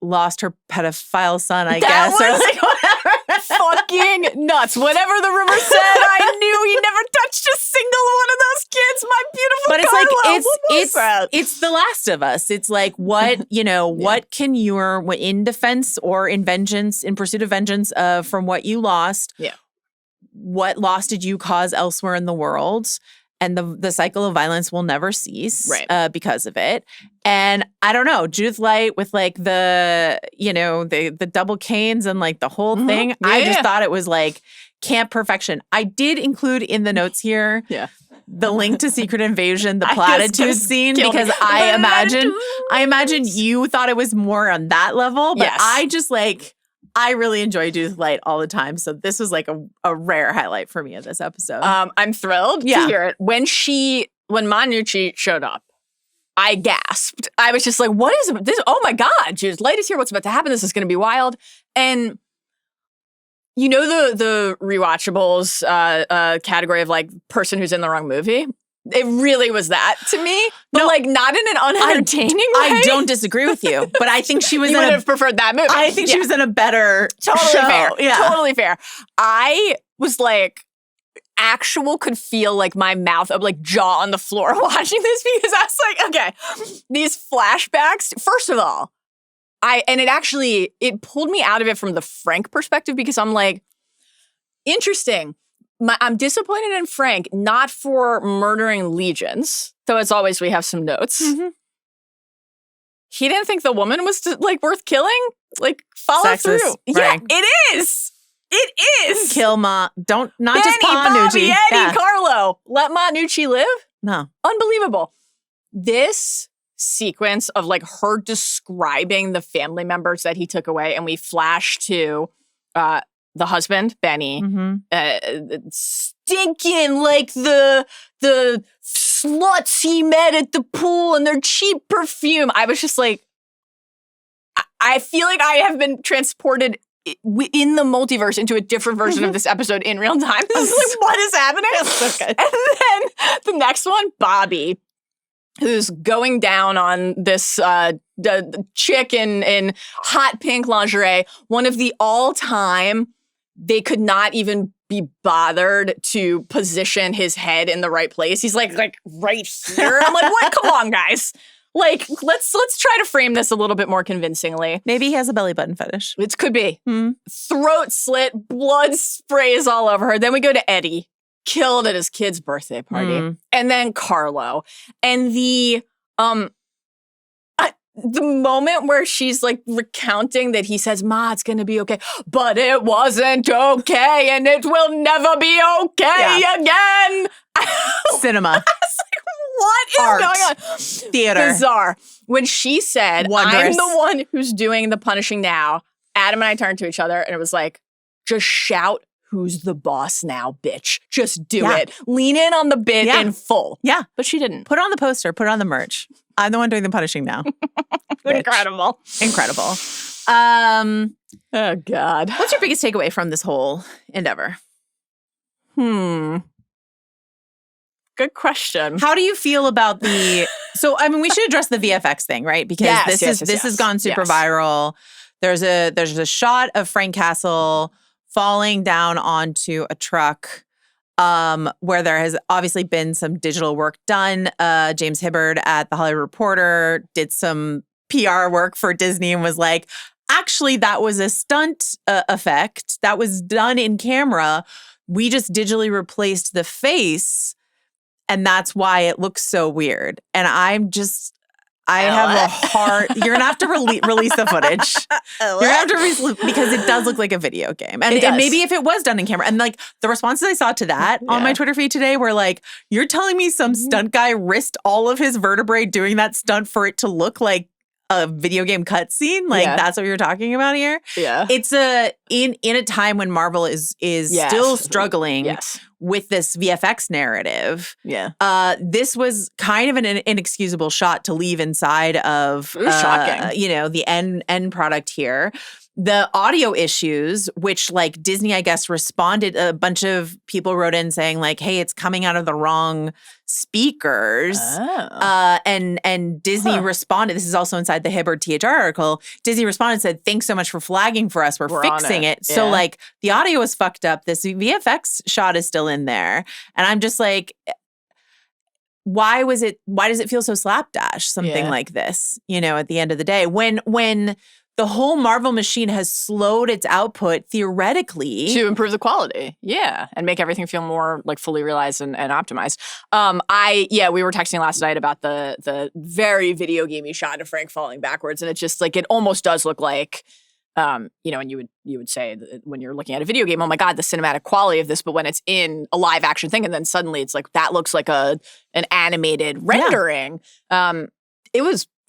lost her pedophile son, I guess. Was or like whatever. Fucking nuts. Whatever the rumor said, I knew he never touched a single one of those kids. My beautiful But it's Carlo. like, it's The Last of Us. It's like, what, you know, what can your, in defense or in vengeance, in pursuit of vengeance from what you lost, what loss did you cause elsewhere in the world? And the cycle of violence will never cease because of it. And I don't know, Judith Light with like the, you know, the double canes and like the whole thing. Yeah, I just thought it was like camp perfection. I did include in the notes here the link to Secret Invasion, the platitude scene, because I imagine you thought it was more on that level. But I just like, I really enjoy Judith Light all the time. So this was like a rare highlight for me of this episode. I'm thrilled to hear it. When Manucci showed up, I gasped. I was just like, what is this? Oh my God, Judith Light is here. What's about to happen? This is going to be wild. And you know the rewatchables category of like person who's in the wrong movie? It really was that to me, but like not in an unentertaining way. I don't disagree with you, but I think she was. You would have preferred that movie. I think she was in a better show. Fair. Yeah, totally fair. I was like, could feel like my mouth, like jaw on the floor watching this because I was like, okay, these flashbacks. First of all, it pulled me out of it from the Frank perspective because I'm like, interesting. I'm disappointed in Frank, not for murdering legions, though as always we have some notes. Mm-hmm. He didn't think the woman was like worth killing. Like follow Sexist, through. Frank. Yeah, it is. It is. Kill not Benny, just Manucci. Bobby, Eddie, Carlo. Let Manucci live. No, unbelievable. This sequence of like her describing the family members that he took away, and we flash to the husband, Benny, stinking like the sluts he met at the pool and their cheap perfume. I was just like, I feel like I have been transported in the multiverse into a different version of this episode in real time. This is like, what is happening? So good. And then the next one, Bobby, who's going down on this the chick in hot pink lingerie, one of the all-time, they could not even be bothered to position his head in the right place. He's like right here. I'm like, what? Come on, guys. Like, let's try to frame this a little bit more convincingly. Maybe he has a belly button fetish. It could be. Throat slit, blood sprays all over her. Then we go to Eddie, killed at his kid's birthday party. And then Carlo. And the moment where she's like recounting that he says, Ma, it's going to be okay, but it wasn't okay and it will never be okay again. Cinema. I was like, what is Art. going on? Theater. Bizarre. When she said, Wondrous. I'm the one who's doing the punishing now, Adam and I turned to each other and it was like, just shout, who's the boss now, bitch? Just do it. Lean in on the bit in full. Yeah. But she didn't. Put it on the poster. Put it on the merch. I'm the one doing the punishing now. Incredible. Oh, God. What's your biggest takeaway from this whole endeavor? Good question. How do you feel about so, I mean, we should address the VFX thing, right? Because this has gone super viral. There's a shot of Frank Castle falling down onto a truck where there has obviously been some digital work done. James Hibbard at The Hollywood Reporter did some PR work for Disney and was like, actually, that was a stunt effect that was done in camera. We just digitally replaced the face. And that's why it looks so weird. And I have a hard. You're gonna have to release the footage. You're gonna have to release because it does look like a video game, and maybe if it was done in camera, and like the responses I saw to that on my Twitter feed today were like, "You're telling me some stunt guy risked all of his vertebrae doing that stunt for it to look like a video game cutscene? Like that's what you're talking about here? Yeah, it's in a time when Marvel is still struggling with this VFX narrative. Yeah, this was kind of an inexcusable shot to leave inside of shocking. The end product here. The audio issues, which like Disney, I guess, responded. A bunch of people wrote in saying like, "Hey, it's coming out of the wrong speakers." And Disney responded. This is also inside the Hibbard THR article. Disney responded and said, "Thanks so much for flagging for us. We're fixing it." So like the audio is fucked up. This VFX shot is still in there, and I'm just like, why does it feel so slapdash? Something like this, at the end of the day, when the whole Marvel machine has slowed its output theoretically to improve the quality, and make everything feel more like fully realized and optimized. We were texting last night about the very video gamey shot of Frank falling backwards, and it just like it almost does look like, and you would say that when you're looking at a video game, oh my god, the cinematic quality of this, but when it's in a live action thing, and then suddenly it's like that looks like an animated rendering.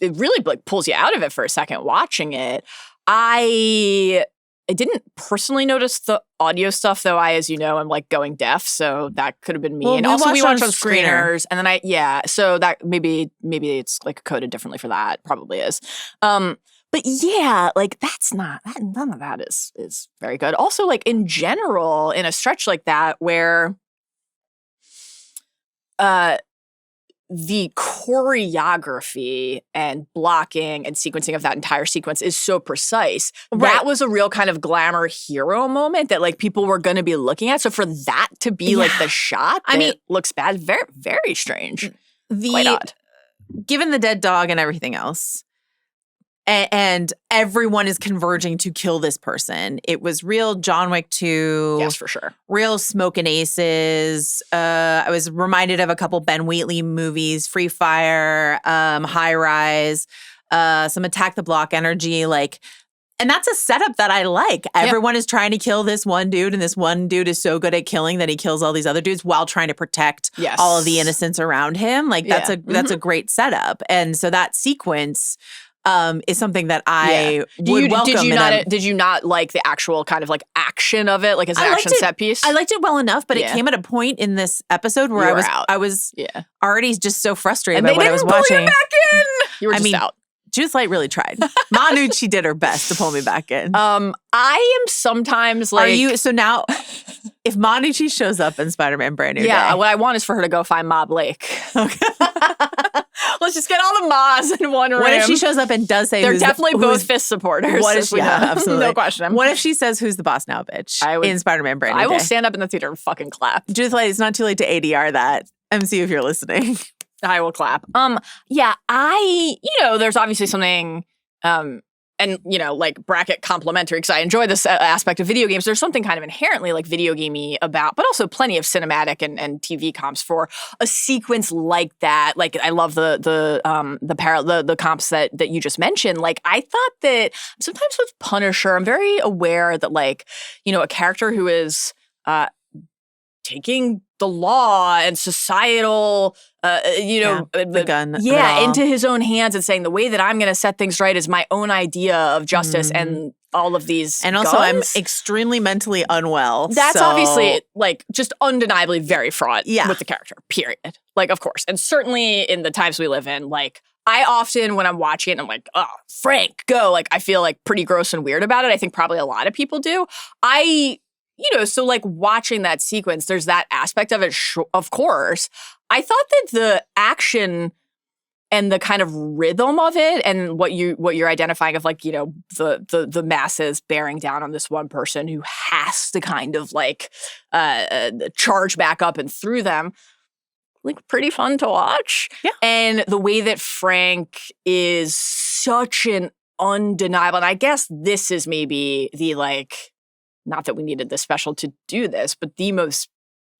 It really like pulls you out of it for a second watching it. I didn't personally notice the audio stuff, though. As you know, I'm like going deaf, so that could have been me. Well, and also we watched on screener. screeners, and then so that maybe it's like coded differently for that. Probably is. But yeah, like none of that is very good. Also, like in general, in a stretch like that where the choreography and blocking and sequencing of that entire sequence is so precise. Right. That was a real kind of glamour hero moment that like people were going to be looking at. So for that to be like the shot, looks bad, very, very strange. Quite odd. Given the dead dog and everything else, and everyone is converging to kill this person. It was real John Wick 2. Yes, for sure. Real Smokin' Aces. I was reminded of a couple Ben Wheatley movies, Free Fire, High Rise, some Attack the Block energy. And that's a setup that I like. Everyone is trying to kill this one dude, and this one dude is so good at killing that he kills all these other dudes while trying to protect all of the innocents around him. Like that's a great setup. And so that sequence is something that I would welcome. Did you not like the actual kind of like action of it, like as an action set piece? I liked it well enough, but it came at a point in this episode where I was already just so frustrated by what I was watching. You back in. You were just out. Judith Light really tried. Manucci did her best to pull me back in. I am sometimes like... So now, if Manucci shows up in Spider-Man Brand New Day... Yeah, what I want is for her to go find Mob Lake. Okay. Let's just get all the Moz in one room. What if she shows up and does say they're definitely both Fist supporters? What if absolutely. No question. What if she says, "Who's the boss now, bitch?" in Spider-Man Brand New Day? I will stand up in the theater and fucking clap. Judith Light, it's not too late to ADR that. MCU, if you're listening. I will clap. There's obviously something, and, like bracket complimentary, because I enjoy this aspect of video games. There's something kind of inherently like video gamey about, but also plenty of cinematic and TV comps for a sequence like that. Like I love the comps that you just mentioned. Like I thought that sometimes with Punisher, I'm very aware that like, a character who is taking the law and societal, the gun, into his own hands and saying the way that I'm going to set things right is my own idea of justice and all of these And also I'm extremely mentally unwell. That's obviously like just undeniably very fraught with the character, period. Like, of course. And certainly in the times we live in, like I often, when I'm watching it, I'm like, oh, Frank, go. Like I feel like pretty gross and weird about it. I think probably a lot of people do. So like watching that sequence, there's that aspect of it, of course. I thought that the action and the kind of rhythm of it and what you're identifying of like, the masses bearing down on this one person who has to kind of like charge back up and through them, like pretty fun to watch. Yeah. And the way that Frank is such an undeniable, and I guess this is maybe the like, not that we needed this special to do this, but the most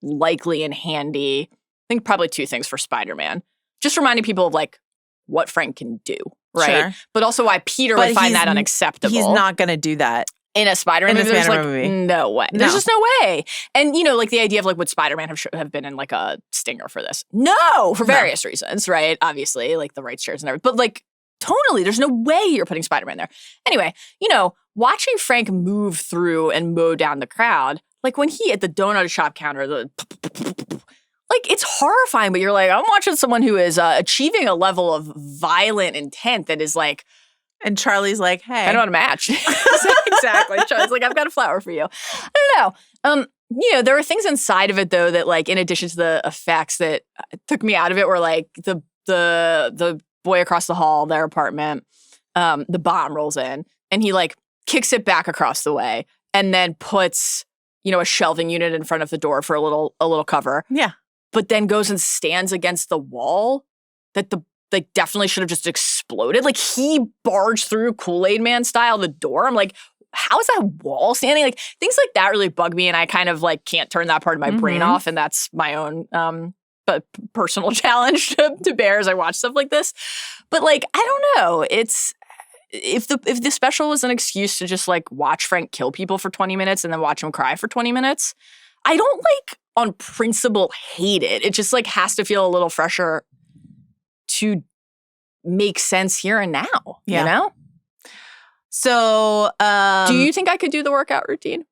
likely and handy, I think probably two things for Spider-Man. Just reminding people of like what Frank can do, right? Sure. But also why Peter would find that unacceptable. He's not going to do that. In a Spider-Man movie, there's like, no way. There's just no way. And, like the idea of like, would Spider-Man have been in like a stinger for this? No, for various reasons, right? Obviously, like the rights shares and everything. But like, tonally, there's no way you're putting Spider-Man there. Anyway, watching Frank move through and mow down the crowd, like when he at the donut shop counter, like it's horrifying, but you're like, I'm watching someone who is achieving a level of violent intent that is like, and Charlie's like, hey. I don't want to match. Exactly. Charlie's like, I've got a flower for you. I don't know. There were things inside of it, though, that, like, in addition to the effects that took me out of it were, like, the boy across the hall, their apartment, the bomb rolls in, and he, like, kicks it back across the way and then puts, a shelving unit in front of the door for a little cover. Yeah. But then goes and stands against the wall that definitely should have just exploded. Like, he barged through Kool-Aid Man style the door. I'm like, how is that wall standing? Like, things like that really bug me, and I kind of, like, can't turn that part of my brain off, and that's my own but personal challenge to bear as I watch stuff like this. But, like, I don't know. It's if the special was an excuse to just, like, watch Frank kill people for 20 minutes and then watch him cry for 20 minutes, I don't, like, on principle hate it. It just, like, has to feel a little fresher to make sense here and now, you know? So, do you think I could do the workout routine?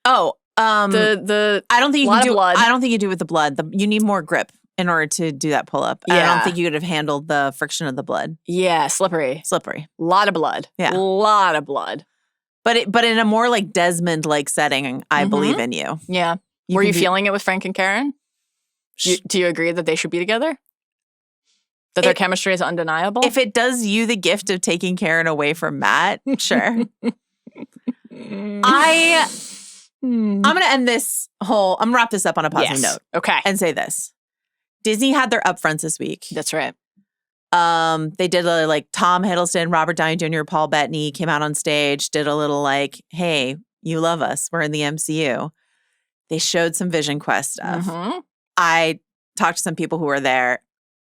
Oh, I don't think you can do blood. I don't think you do with the blood. You need more grip in order to do that pull up. I don't think you could have handled the friction of the blood. Yeah, slippery. A lot of blood. Yeah, lot of blood. But in a more like Desmond like setting, I believe in you. Yeah. Were you feeling it with Frank and Karen? Do you agree that they should be together? That their chemistry is undeniable? If it does you the gift of taking Karen away from Matt, sure. I'm going to end I'm going to wrap this up on a positive note. Okay. And say this. Disney had their upfronts this week. That's right. They did Tom Hiddleston, Robert Downey Jr., Paul Bettany came out on stage, did a little like, hey, you love us. We're in the MCU. They showed some Vision Quest stuff. Mm-hmm. I talked to some people who were there.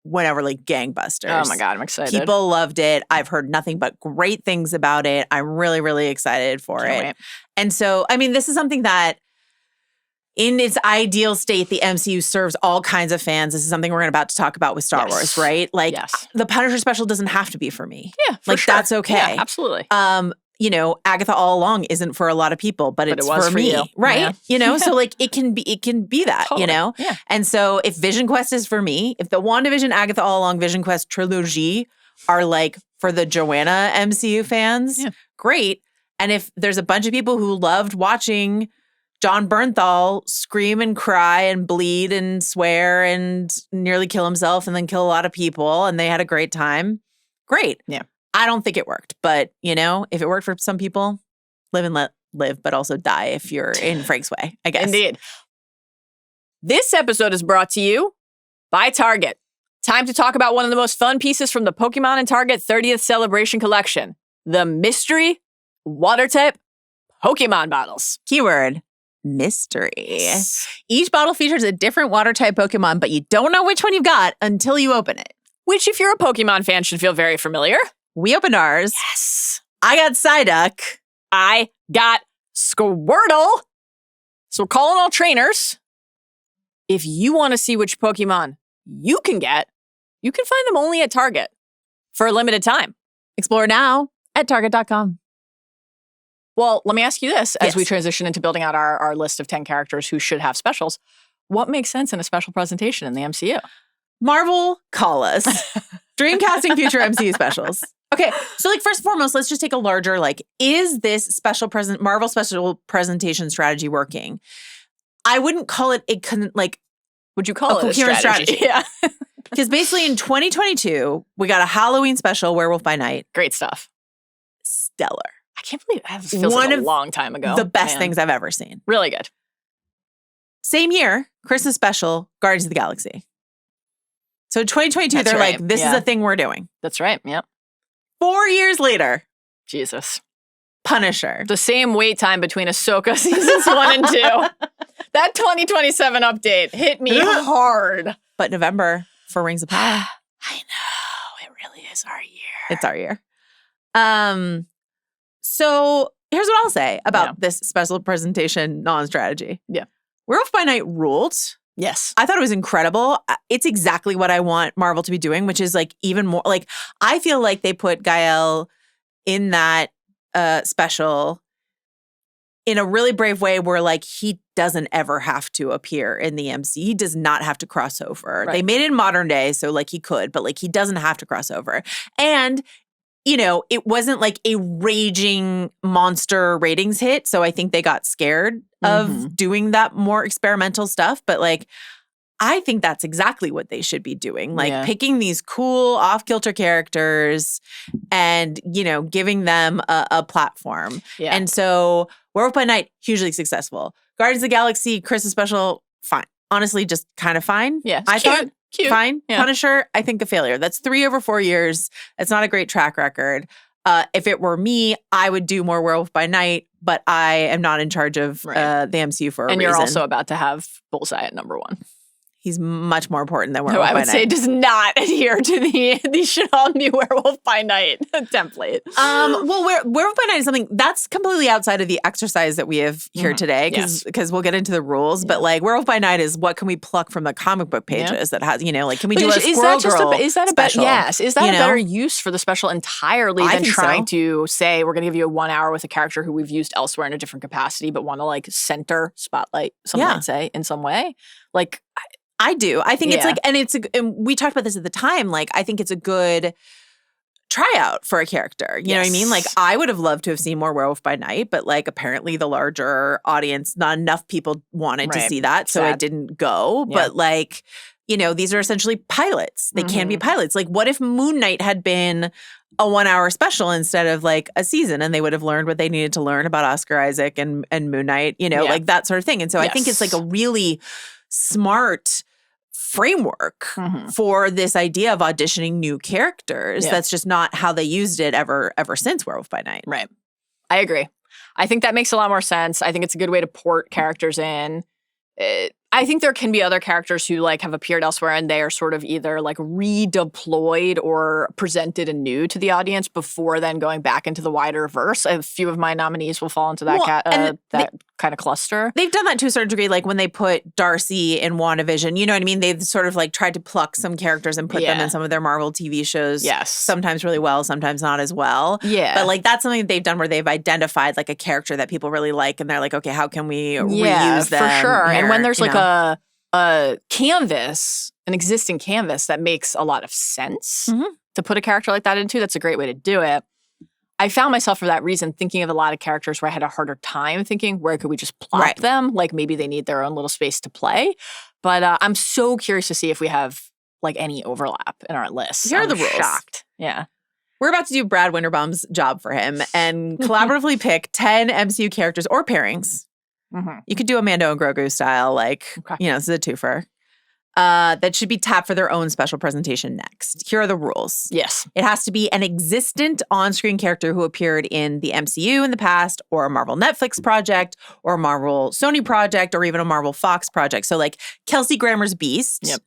Went over like gangbusters. Oh my God, I'm excited. People loved it. I've heard nothing but great things about it. I'm really, really excited for it. Wait. And so, I mean, this is something that in its ideal state, the MCU serves all kinds of fans. This is something we're about to talk about with Star Wars, right? Like the Punisher special doesn't have to be for me. Yeah, for sure. That's okay. Yeah, absolutely. Agatha All Along isn't for a lot of people, but it's for me, right? Yeah. So like it can be that, totally. Yeah. And so if Vision Quest is for me, if the WandaVision, Agatha All Along, Vision Quest trilogy are like for the Joanna MCU fans, great. And if there's a bunch of people who loved watching John Bernthal scream and cry and bleed and swear and nearly kill himself and then kill a lot of people and they had a great time, great. Yeah. I don't think it worked, but if it worked for some people, live and let live, but also die if you're in Frank's way, I guess. Indeed. This episode is brought to you by Target. Time to talk about one of the most fun pieces from the Pokemon and Target 30th Celebration Collection, the mystery water type Pokemon bottles. Keyword, mystery. Yes. Each bottle features a different water type Pokemon, but you don't know which one you've got until you open it. Which, if you're a Pokemon fan, should feel very familiar. We opened ours. Yes. I got Psyduck. I got Squirtle. So we're calling all trainers. If you want to see which Pokemon you can get, you can find them only at Target for a limited time. Explore now at Target.com. Well, let me ask you this as we transition into building out our list of 10 characters who should have specials. What makes sense in a special presentation in the MCU? Marvel, call us. Dreamcasting future MCU specials. Okay, so first and foremost, let's just take a larger, is this Marvel special presentation strategy working? I wouldn't call it would you call it a coherent strategy? Yeah. Because basically in 2022, we got a Halloween special, Werewolf by Night. Great stuff. Stellar. I can't believe it feels like a long time ago. The best things I've ever seen. Really good. Same year, Christmas special, Guardians of the Galaxy. So in 2022, they're like, this is a thing we're doing. That's right. Yep. 4 years later. Jesus. Punisher. The same wait time between Ahsoka seasons 1 and 2. That 2027 update hit me hard. But November for Rings of Power. I know. It really is our year. It's our year. So here's what I'll say about this special presentation non-strategy. Yeah. Werewolf by Night ruled. Yes. I thought it was incredible. It's exactly what I want Marvel to be doing, which is like even more like I feel like they put Gael in that special in a really brave way where like he doesn't ever have to appear in the MC. He does not have to cross over. Right. They made it in modern day, so like he could, but like he doesn't have to cross over. And you know, it wasn't like a raging monster ratings hit. So I think they got scared of doing that more experimental stuff. But like, I think that's exactly what they should be doing. Like picking these cool off-kilter characters and, you know, giving them a platform. Yeah. And so Werewolf by Night, hugely successful. Guardians of the Galaxy, Christmas special, fine. Honestly, just kind of fine. Yeah. I thought. Cute. Fine. Yeah. Punisher, I think a failure. That's 3 over 4 years. It's not a great track record. If it were me, I would do more Werewolf by Night, but I am not in charge of the MCU for a reason. And you're also about to have Bullseye at number 1. He's much more important than Werewolf by Night. I would say does not adhere to the should all be Werewolf by Night template. Well, Werewolf by Night is something that's completely outside of the exercise that we have here today, because we'll get into the rules. But like Werewolf by Night is what can we pluck from the comic book pages that has, you know, like can we do a Squirrel Girl special? Yes, is that a better use for the special entirely than trying to say we're going to give you a 1 hour with a character who we've used elsewhere in a different capacity, but want to like center spotlight, some might say, in some way, like. I do. I think it's like, and we talked about this at the time, like, I think it's a good tryout for a character. You know what I mean? Like, I would have loved to have seen more Werewolf by Night, but like, apparently the larger audience, not enough people wanted to see that. So it didn't go. Yeah. But like, you know, these are essentially pilots. They can be pilots. Like, what if Moon Knight had been a 1 hour special instead of like a season, and they would have learned what they needed to learn about Oscar Isaac and Moon Knight, you know, like that sort of thing. And so I think it's like a really smart framework for this idea of auditioning new characters. That's just not how they used it ever since Werewolf by Night. Right. I agree. I think that makes a lot more sense. I think it's a good way to port characters in. I think there can be other characters who like have appeared elsewhere and they are sort of either like redeployed or presented anew to the audience before then going back into the wider verse. A few of my nominees will fall into that that kind of cluster. They've done that to a certain degree, like when they put Darcy in WandaVision. You know what I mean? They've sort of like tried to pluck some characters and put them in some of their Marvel TV shows. Yes. Sometimes really well, sometimes not as well. Yeah. But like that's something that they've done where they've identified like a character that people really like and they're like, okay, how can we reuse them? For sure. Here, and when there's like a canvas, an existing canvas that makes a lot of sense to put a character like that into, that's a great way to do it. I found myself for that reason thinking of a lot of characters where I had a harder time thinking, where could we just plop them? Like maybe they need their own little space to play. But I'm so curious to see if we have like any overlap in our list. Here are the rules. Shocked. Yeah. We're about to do Brad Winterbaum's job for him and collaboratively pick 10 MCU characters or pairings. You could do a Mando and Grogu style, like, you know, this is a twofer. That should be tapped for their own special presentation next. Here are the rules. Yes. It has to be an existent on-screen character who appeared in the MCU in the past, or a Marvel Netflix project, or a Marvel Sony project, or even a Marvel Fox project. So like Kelsey Grammer's Beast. Yep.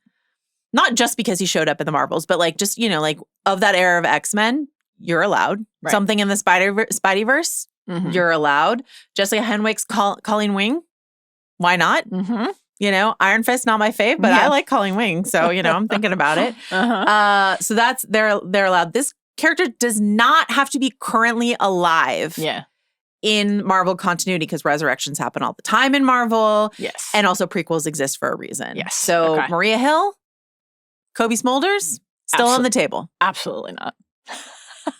Not just because he showed up in the Marvels, but like just, you know, like of that era of X-Men, you're allowed. Right. Something in the Spideyverse, you're allowed. Jessica Henwick's Colleen Wing. Why not? You know, Iron Fist, not my fave, but I like Colleen Wing. So, you know, I'm thinking about it. So that's, they're allowed. This character does not have to be currently alive. In Marvel continuity, because resurrections happen all the time in Marvel. Yes. And also prequels exist for a reason. Yes. So Maria Hill, Kobe Smulders, still on the table. Absolutely not.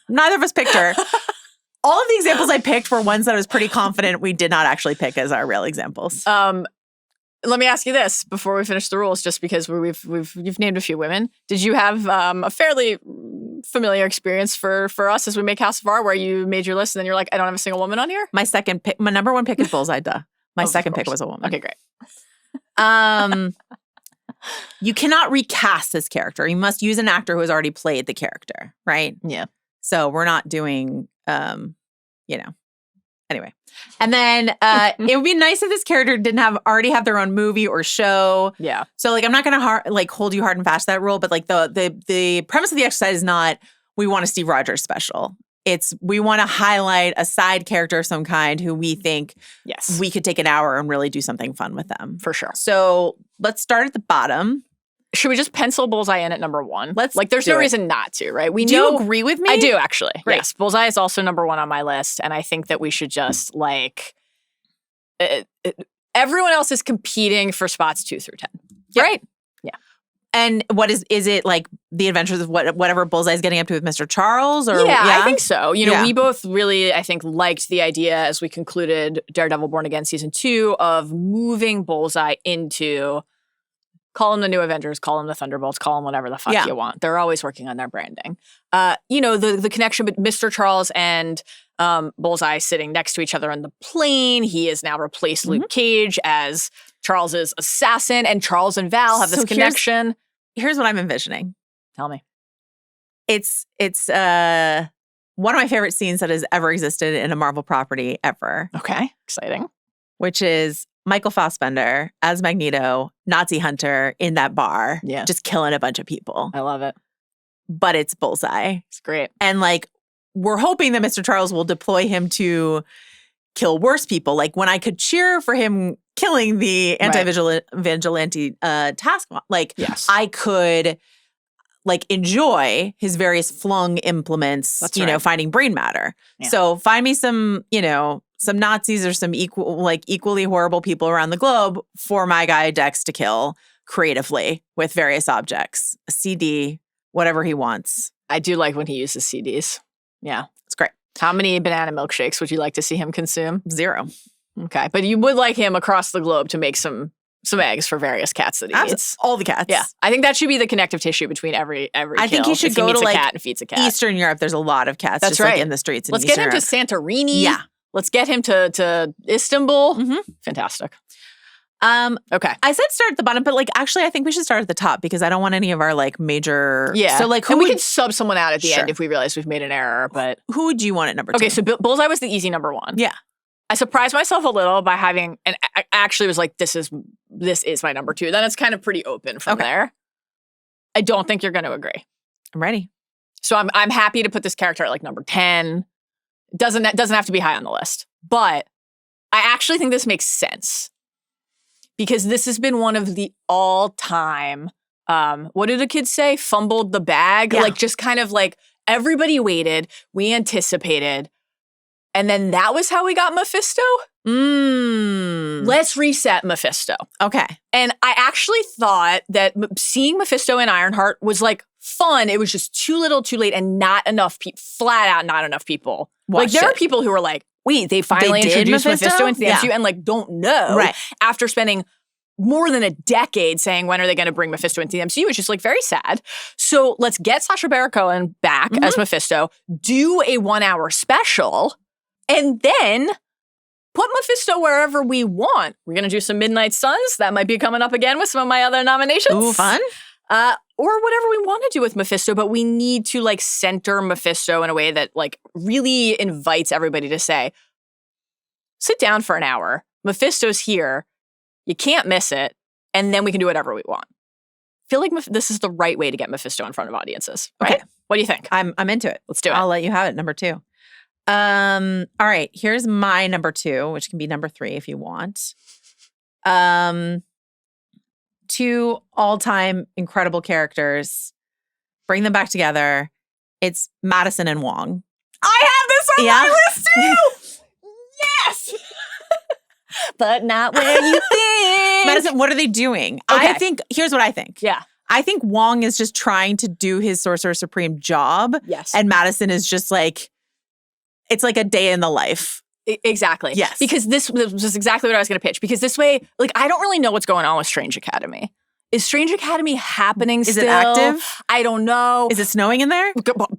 Neither of us picked her. All of the examples I picked were ones that I was pretty confident we did not actually pick as our real examples. Let me ask you this before we finish the rules, just because you've named a few women. Did you have a fairly familiar experience for us as we make House of R, where you made your list and then you're like, I don't have a single woman on here? My number one pick is Bullseye. My second pick was a woman. Okay, great. You cannot recast this character. You must use an actor who has already played the character, right? Yeah. So we're not doing, you know. Anyway. And then it would be nice if this character didn't already have their own movie or show. Yeah. So like I'm not going to hold you hard and fast to that rule, but like the premise of the exercise is not we want a Steve Rogers special. We want to highlight a side character of some kind who we think we could take an hour and really do something fun with them. For sure. So let's start at the bottom. Should we just pencil Bullseye in at number 1? There's no reason not to, right? Do you agree with me? I do, actually. Great. Yes. Bullseye is also number 1 on my list. And I think that we should just everyone else is competing for spots 2 through 10. Yep. Right? Yeah. And what is it like the adventures of whatever Bullseye's getting up to with Mr. Charles? Or I think so. We both really, I think, liked the idea as we concluded Daredevil Born Again Season 2 of moving Bullseye into, call them the New Avengers, call them the Thunderbolts, call them whatever the fuck you want. They're always working on their branding. The connection with Mr. Charles and Bullseye sitting next to each other on the plane. He has now replaced Luke Cage as Charles's assassin, and Charles and Val have this connection. Here's what I'm envisioning. Tell me. It's one of my favorite scenes that has ever existed in a Marvel property ever. Okay, exciting. Which is Michael Fassbender as Magneto, Nazi hunter in that bar, just killing a bunch of people. I love it. But it's Bullseye. It's great. And we're hoping that Mr. Charles will deploy him to kill worse people. Like when I could cheer for him killing the anti-vigilante task, I could enjoy his various flung implements, finding brain matter. Yeah. So find me some Nazis or some equally horrible people around the globe for my guy Dex to kill creatively with various objects, a CD, whatever he wants. I do like when he uses CDs. Yeah. It's great. How many banana milkshakes would you like to see him consume? 0. Okay. But you would like him across the globe to make some eggs for various cats that he eats. All the cats. Yeah. I think that should be the connective tissue between every I think he should go to a cat and feeds a cat. Eastern Europe. There's a lot of cats. That's just right. In the streets. Let's get him to Santorini. Yeah. Let's get him to Istanbul. Mm-hmm. Fantastic. Okay. I said start at the bottom, but actually I think we should start at the top because I don't want any of our major. Yeah. So and we could sub someone out at the end if we realize we've made an error. But who would you want at number 2? Okay, so Bullseye was the easy number 1. Yeah. I surprised myself a little by having, and I actually was like, this is my number 2. Then it's kind of pretty open from there. I don't think you're going to agree. I'm ready. So I'm happy to put this character at number 10. Doesn't have to be high on the list, but I actually think this makes sense. Because this has been one of the all-time, what did the kids say? Fumbled the bag? Yeah. Just kind of everybody waited, we anticipated, and then that was how we got Mephisto? Let's reset Mephisto. Okay. And I actually thought that seeing Mephisto in Ironheart was fun. It was just too little, too late, and not enough people, flat out not enough people. There are people who are wait, they finally introduced Mephisto into the MCU and don't know. Right. After spending more than a decade saying, when are they going to bring Mephisto into the MCU? It's just very sad. So let's get Sacha Baron Cohen back as Mephisto, do a 1-hour special, and then put Mephisto wherever we want. We're going to do some Midnight Suns. That might be coming up again with some of my other nominations. Ooh, fun. Or whatever we want to do with Mephisto, but we need to center Mephisto in a way that really invites everybody to say, sit down for an hour. Mephisto's here. You can't miss it. And then we can do whatever we want. I feel like this is the right way to get Mephisto in front of audiences. Right? Okay. What do you think? I'm into it. Let's do it. I'll let you have it. Number 2. All right. Here's my number 2, which can be number 3 if you want. 2 all-time incredible characters. Bring them back together. It's Madison and Wong. I have this on my list too! Yes! But not where you think. Madison, what are they doing? Okay. Here's what I think. Yeah. I think Wong is just trying to do his Sorcerer Supreme job. Yes. And Madison is just it's like a day in the life. Exactly. Yes. Because this was exactly what I was going to pitch. Because this way, I don't really know what's going on with Strange Academy. Is Strange Academy happening still? Is it active? I don't know. Is it snowing in there?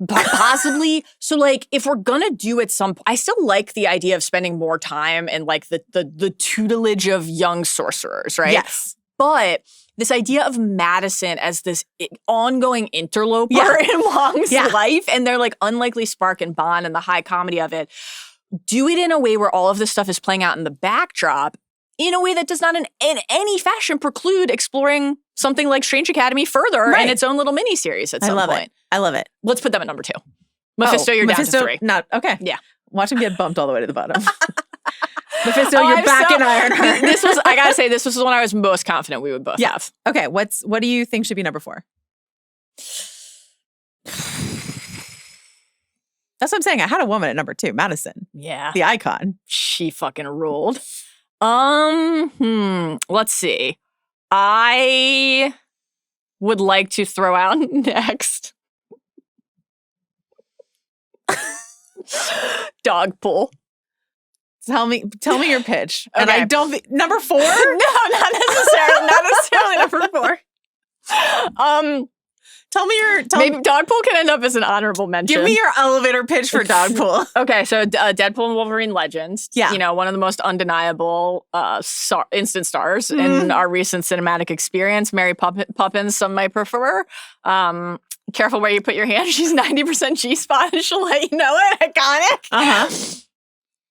Possibly. So if we're going to do it I still like the idea of spending more time in the tutelage of young sorcerers, right? Yes. But this idea of Madison as this ongoing interloper in Wong's life and their unlikely spark and bond and the high comedy of it, do it in a way where all of this stuff is playing out in the backdrop in a way that does not in any fashion preclude exploring something like Strange Academy further in its own little miniseries at some point. I love it. Let's put them at number 2. Mephisto, you're down to 3. Okay. Yeah. Watch him get bumped all the way to the bottom. Mephisto, you're back in Ironheart. I gotta say, this was the one I was most confident we would both have. Okay, what do you think should be number 4? That's what I'm saying. I had a woman at number 2, Madison. Yeah. The icon. She fucking ruled. Let's see. I would like to throw out next Dogpool. Tell me your pitch. Okay. And I don't think number 4? No, not necessarily number 4. Tell me maybe Dogpool can end up as an honorable mention. Give me your elevator pitch for Dogpool. Okay, so Deadpool and Wolverine Legends. Yeah. You know, one of the most undeniable instant stars in our recent cinematic experience. Mary Poppins, some might prefer. Careful where you put your hand. She's 90% G-spot and she'll let you know it. Iconic. Uh-huh.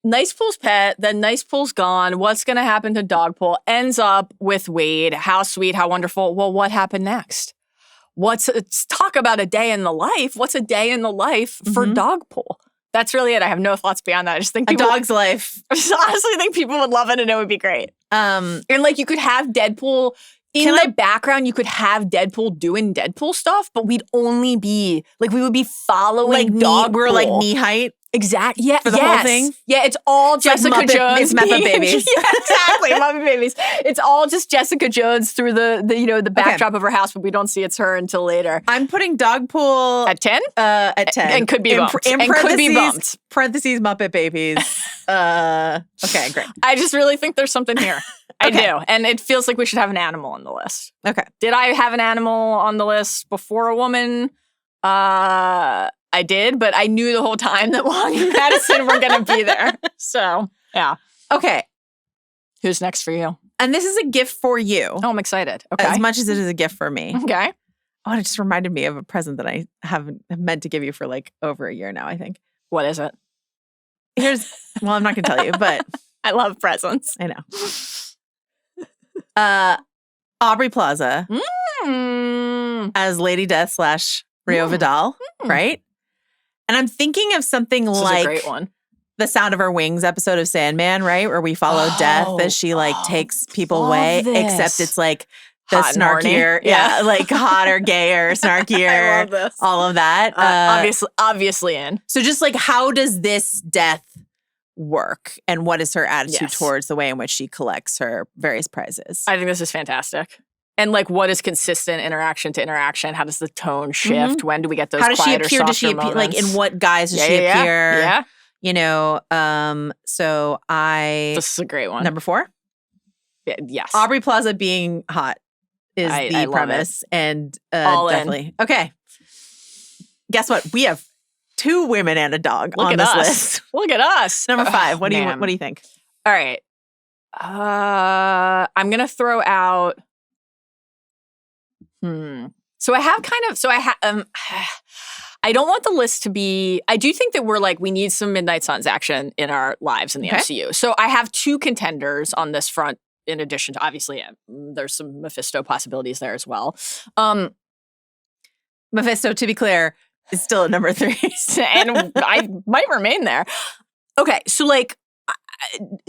Nice Pool's pet, then Nice Pool's gone. What's going to happen to Dogpool? Ends up with Wade. How sweet, how wonderful. Well, what happened next? Let's talk about a day in the life. What's a day in the life for Dogpool? That's really it. I have no thoughts beyond that. I just think a dog's life. I just honestly think people would love it and it would be great. And like you could have Deadpool in the background. You could have Deadpool doing Deadpool stuff, but we'd only be like we would be following Dogpool. We're like knee height. Exactly. Yeah. For the whole thing? Yeah, it's all Jessica Jones. It's Muppet Babies. Yeah, exactly. Muppet Babies. It's all just Jessica Jones through the backdrop of her house, but we don't see it's her until later. I'm putting Dogpool at 10? At 10. And could be bumped. Could be bumped. Parentheses Muppet Babies. Okay, great. I just really think there's something here. I do. And it feels like we should have an animal on the list. Okay. Did I have an animal on the list before a woman? I did, but I knew the whole time that Wong and Madison were going to be there. So, yeah. Okay. Who's next for you? And this is a gift for you. Oh, I'm excited. Okay. As much as it is a gift for me. Okay. Oh, it just reminded me of a present that I have meant to give you for like over a year now, I think. What is it? Well, I'm not going to tell you, but. I love presents. I know. Aubrey Plaza as Lady Death / Rio Vidal, right? And I'm thinking of something like a great one. The Sound of Her Wings episode of Sandman, right? Where we follow Death as she like takes people away, except it's like the hot snarkier, like hotter, gayer, snarkier, I love this. All of that. Obviously in. So just like, how does this Death work, and what is her attitude towards the way in which she collects her various prizes? I think this is fantastic. And like, what is consistent interaction to interaction? How does the tone shift? When do we get those quieter, softer moments? How does she appear? Like, in what guise does she appear? Yeah. You know, so This is a great one. Number 4? Yeah, yes. Aubrey Plaza being hot is the premise. And definitely. Okay. Guess what? We have 2 women and a dog on this list. Look at us. Number 5. What do you think? All right. I'm going to throw out... So I have I don't want the list to be, I do think that we need some Midnight Suns action in our lives in the MCU. So I have 2 contenders on this front, in addition to, obviously, there's some Mephisto possibilities there as well. Mephisto, to be clear, is still at number 3. And I might remain there. Okay, so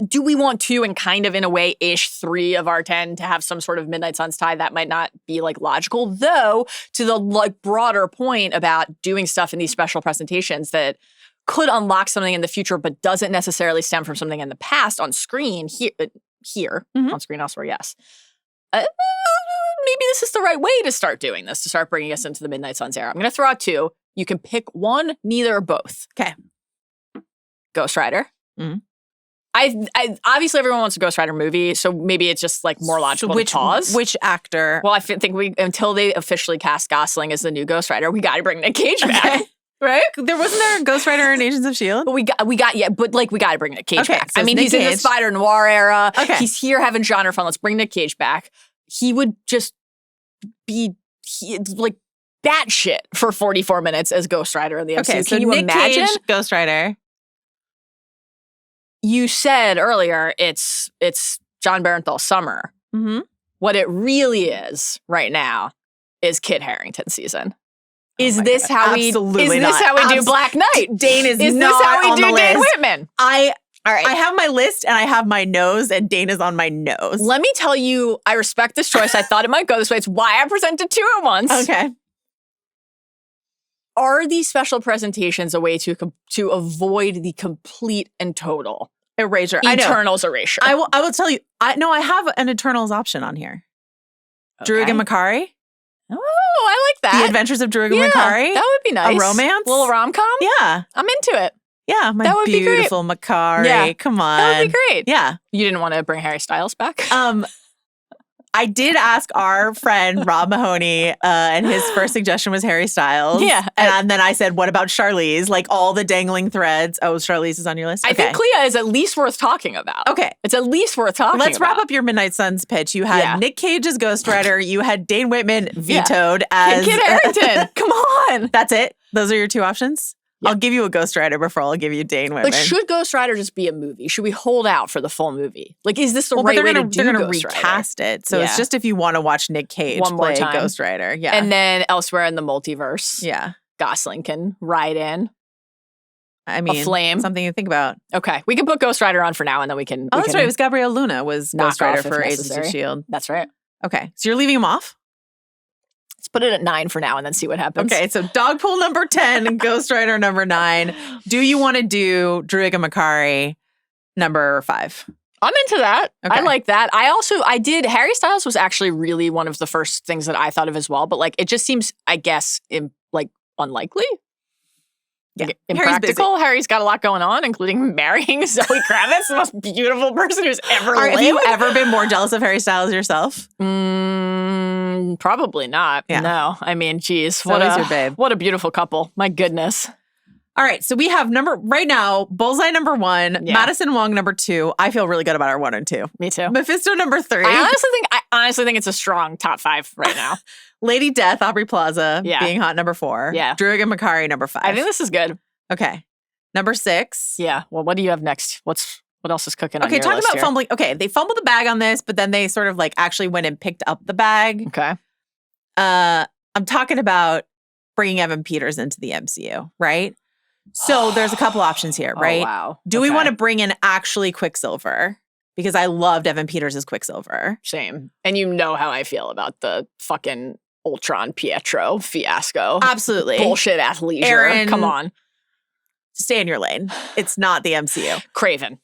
do we want 2 and kind of in a way ish 3 of our 10 to have some sort of Midnight Suns tie? That might not be logical, though, to the broader point about doing stuff in these special presentations that could unlock something in the future, but doesn't necessarily stem from something in the past on screen here on screen elsewhere. Yes. Maybe this is the right way to start doing this, to start bringing us into the Midnight Suns era. I'm going to throw out 2. You can pick one, neither, or both. Okay. Ghost Rider. I obviously everyone wants a Ghost Rider movie, so maybe it's just more logical to pause. Which actor? Well, I think until they officially cast Gosling as the new Ghost Rider, we got to bring Nick Cage back, right? Wasn't there a Ghost Rider in Agents of S.H.I.E.L.D.? But we got we got to bring Nick Cage back. So he's in the Spider Noir era. Okay. He's here having genre fun. Let's bring Nick Cage back. He would just be batshit for 44 minutes as Ghost Rider in the MCU. Okay, so can you Nick imagine? Cage, Ghost Rider. You said earlier it's John Barenthal's summer. Mm-hmm. What it really is right now is Kit Harington season. Is this how we do Black Knight? Dane is this not how we on do the Dane list. Whitman? All right. I have my list and I have my nose, and Dane is on my nose. Let me tell you, I respect this choice. I thought it might go this way. It's why I presented two at once. Okay. Are these special presentations a way to avoid the complete and total erasure? Eternals erasure. I will tell you. I have an Eternals option on here. Okay. Druig and Makari. Oh, I like that. The Adventures of Druig and Makari. That would be nice. A romance? A little rom-com? Yeah. I'm into it. Yeah, my that would beautiful be great. Makari. Yeah. Come on. That would be great. Yeah. You didn't want to bring Harry Styles back? I did ask our friend Rob Mahoney, and his first suggestion was Harry Styles. Yeah. And then I said, what about Charlize? Like all the dangling threads. Oh, Charlize is on your list? I think Clea is at least worth talking about. Okay. It's at least worth talking Let's about. wrap up your Midnight Suns pitch. You had Nick Cage as Ghost Rider. You had Dane Whitman vetoed as... Kit Harington. Come on. That's it? Those are your two options? Yeah. I'll give you a Ghost Rider before I'll give you Dane Whitman. But should Ghost Rider just be a movie? Should we hold out for the full movie? Like, is this the right way to do they're gonna recast it. So it's just if you want to watch Nick Cage play Ghost Rider. Yeah. And then elsewhere in the multiverse, yeah, Gosling can ride in. I mean, a flame. Something to think about. Okay. We can put Ghost Rider on for now, and then we can... that's right. It was Gabrielle Luna was Ghost Rider for Agents of S.H.I.E.L.D. That's right. Okay. So you're leaving him off? Let's put it at 9 for now and then see what happens. Okay, so Dogpool number 10, Ghost Rider number 9. Do you want to do Druig and Makari number 5? I'm into that. Okay. I like that. Harry Styles was actually really one of the first things that I thought of as well, but like it just seems, I guess, unlikely. Yeah. Impractical. Harry's got a lot going on, including marrying Zoe Kravitz, the most beautiful person who's ever lived. Have you ever been more jealous of Harry Styles yourself? Probably not. Yeah. No. I mean, geez. Your babe. What a beautiful couple. My goodness. All right. So we have right now, Bullseye number 1, Madison Wong number 2. I feel really good about our 1 and 2. Me too. Mephisto number 3. I honestly think it's a strong top 5 right now. Lady Death, Aubrey Plaza, being hot number 4. Yeah. Druig and Makari number 5. I think this is good. Okay. Number 6. Yeah. Well, what do you have next? What else is cooking on your list? Okay, talking about here? fumbling. Okay, they fumbled the bag on this, but then they sort of like actually went and picked up the bag. Okay. I'm talking about bringing Evan Peters into the MCU, right? So there's a couple options here, right? Oh, wow. Do we want to bring in actually Quicksilver? Because I loved Evan Peters as Quicksilver. Same. And you know how I feel about the fucking Ultron Pietro fiasco. Absolutely. Bullshit athleisure. Aaron, come on. Stay in your lane. It's not the MCU. Craven.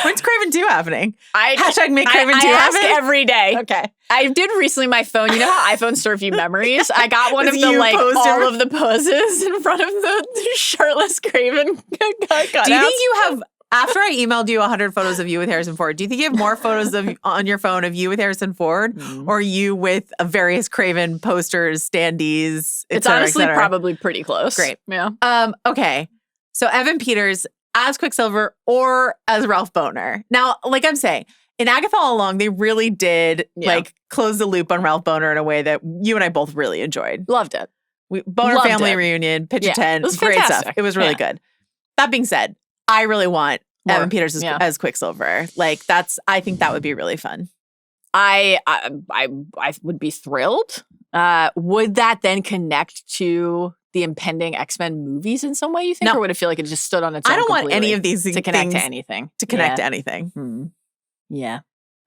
When's Craven 2 happening? Hashtag make Craven 2 happen? happen? I ask every day. Okay. I did recently my phone. You know how iPhones serve you memories? I got one of the all of the poses in front of the shirtless Craven. Do you think you have... After I emailed you 100 photos of you with Harrison Ford, do you think you have more photos on your phone of you with Harrison Ford or you with various Craven posters, standees, It's honestly probably pretty close. Great. Yeah. Okay. So Evan Peters as Quicksilver or as Ralph Bohner. Now, like I'm saying, in Agatha All Along, they really did close the loop on Ralph Bohner in a way that you and I both really enjoyed. Loved it. Bohner family reunion, pitch a 10, great stuff. It was really good. That being said, I really want Evan Peters as Quicksilver. Like I think that would be really fun. I would be thrilled. Would that then connect to the impending X-Men movies in some way, you think? No. Or would it feel like it just stood on its own I don't want any of these to connect to anything. To connect to anything. Yeah.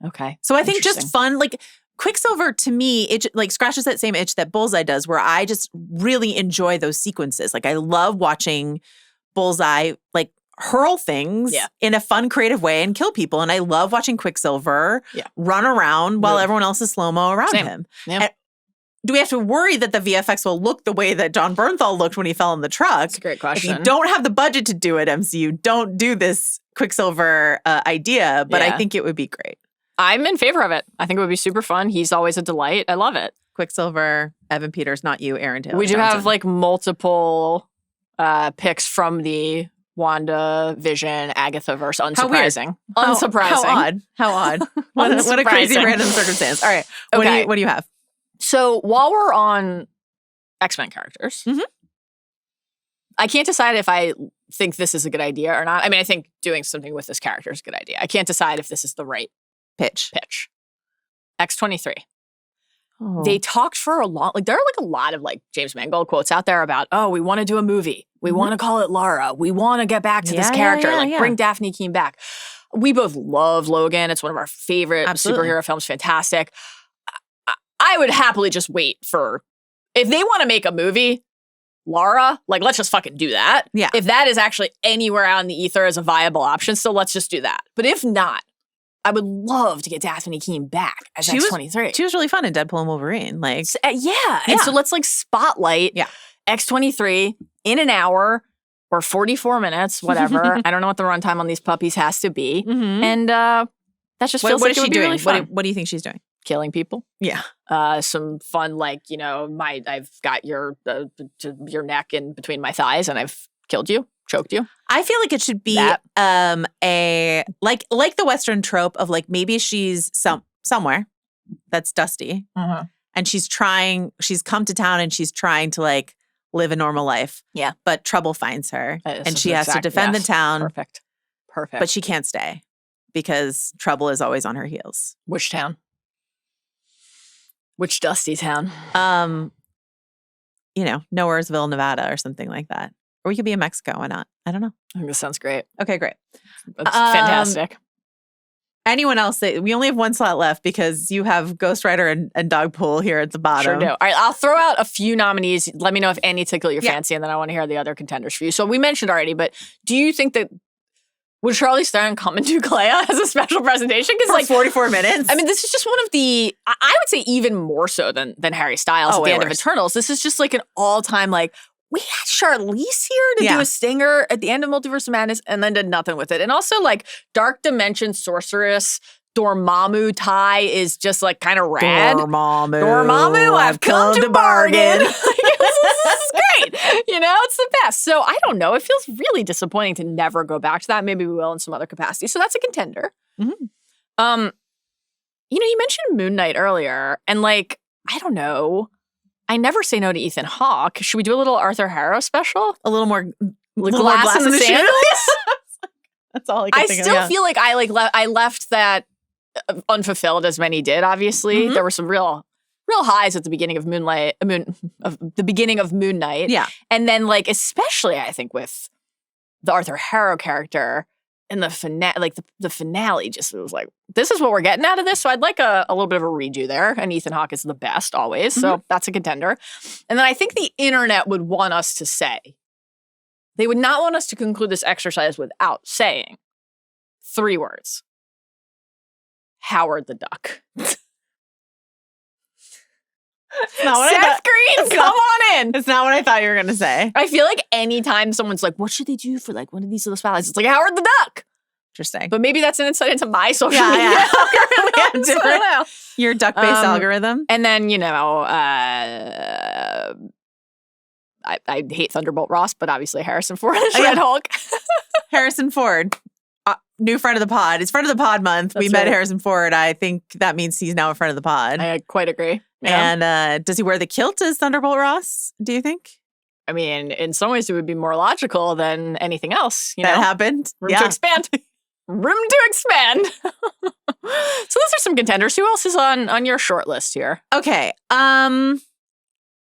Okay. So I think just fun, like Quicksilver to me, it like scratches that same itch that Bullseye does, where I just really enjoy those sequences. Like I love watching Bullseye like hurl things in a fun, creative way and kill people. And I love watching Quicksilver run around while everyone else is slow-mo around him. Yeah. And do we have to worry that the VFX will look the way that John Bernthal looked when he fell in the truck? That's a great question. If you don't have the budget to do it, MCU, don't do this Quicksilver idea, but I think it would be great. I'm in favor of it. I think it would be super fun. He's always a delight. I love it. Quicksilver, Evan Peters, not you, Aaron Taylor We do Johnson. have like multiple picks from the WandaVision Agatha-verse. Unsurprising. Unsurprising. How odd. What a crazy random circumstance. All right. What do you have? So while we're on X-Men characters, I can't decide if I think this is a good idea or not. I mean, I think doing something with this character is a good idea. I can't decide if this is the right pitch. X-23. They talked for a long, like there are like a lot of like James Mangold quotes out there about, oh, we want to do a movie. We want to call it Lara. We want to get back to this character. Bring Daphne Keane back. We both love Logan. It's one of our favorite superhero films. Fantastic. I would happily just wait for, if they want to make a movie, Lara, like let's just fucking do that. Yeah. If that is actually anywhere out in the ether as a viable option, still let's just do that. But if not, I would love to get Daphne Keane back as X-23. She was really fun in Deadpool and Wolverine. Like, And so let's like spotlight X-23 in an hour or 44 minutes, whatever. I don't know what the runtime on these puppies has to be. And that just feels like it would be really fun. What do you think she's doing? Killing people. Yeah. Some fun, like, you know, I've got your neck in between my thighs and I've killed you, choked you. I feel like it should be a like the Western trope of like maybe she's somewhere that's dusty and she's come to town and she's trying to like live a normal life. Yeah. But trouble finds her and she has to defend the town. Perfect. But she can't stay because trouble is always on her heels. Which town? Which dusty town? You know, Nowheresville, Nevada or something like that. Or we could be in Mexico. Why not? I don't know. I think this sounds great. Okay, great. That's fantastic. Anyone else? We only have one slot left because you have Ghost Rider and Dogpool here at the bottom. Sure do. All right, I'll throw out a few nominees. Let me know if any tickle your fancy, and then I want to hear the other contenders for you. So we mentioned already, but do you think that would Charlize Theron come and do Clea as a special presentation? Because like 44 minutes. I mean, this is just one of the. I would say even more so than Harry Styles at the end of Eternals. This is just like an all-time like. We had Charlize here to do a stinger at the end of Multiverse of Madness and then did nothing with it. And also, like, Dark Dimension Sorceress Dormammu tie is just, like, kind of rad. Dormammu, I've come to bargain. This is great. You know, it's the best. So, I don't know. It feels really disappointing to never go back to that. Maybe we will in some other capacity. So, that's a contender. You know, you mentioned Moon Knight earlier. And, like, I don't know. I never say no to Ethan Hawke. Should we do a little Arthur Harrow special? A little more glass in the sandals? That's all I can think of. I still feel like I left that unfulfilled as many did, obviously. There were some real highs at the beginning of Moon Knight. Yeah. And then like especially I think with the Arthur Harrow character and the finale just was like, this is what we're getting out of this. So I'd like a little bit of a redo there. And Ethan Hawke is the best always. So that's a contender. And then I think the internet would want us to say, they would not want us to conclude this exercise without saying 3 words. Howard the Duck. Seth Green, come on in. It's not what I thought you were going to say. I feel like anytime someone's like, what should they do for like one of these little spotlights? It's like Howard the Duck. Interesting. But maybe that's an insight into my social media. Your duck-based algorithm. And then, you know, I hate Thunderbolt Ross, but obviously Harrison Ford is Red Hulk. Harrison Ford. New friend of the pod. It's friend of the pod month. We met Harrison Ford. I think that means he's now a friend of the pod. I quite agree. Yeah. And does he wear the kilt as Thunderbolt Ross, do you think? I mean, in some ways it would be more logical than anything else. You know? That happened. Room to expand. Room to expand. So those are some contenders. Who else is on your short list here? Okay.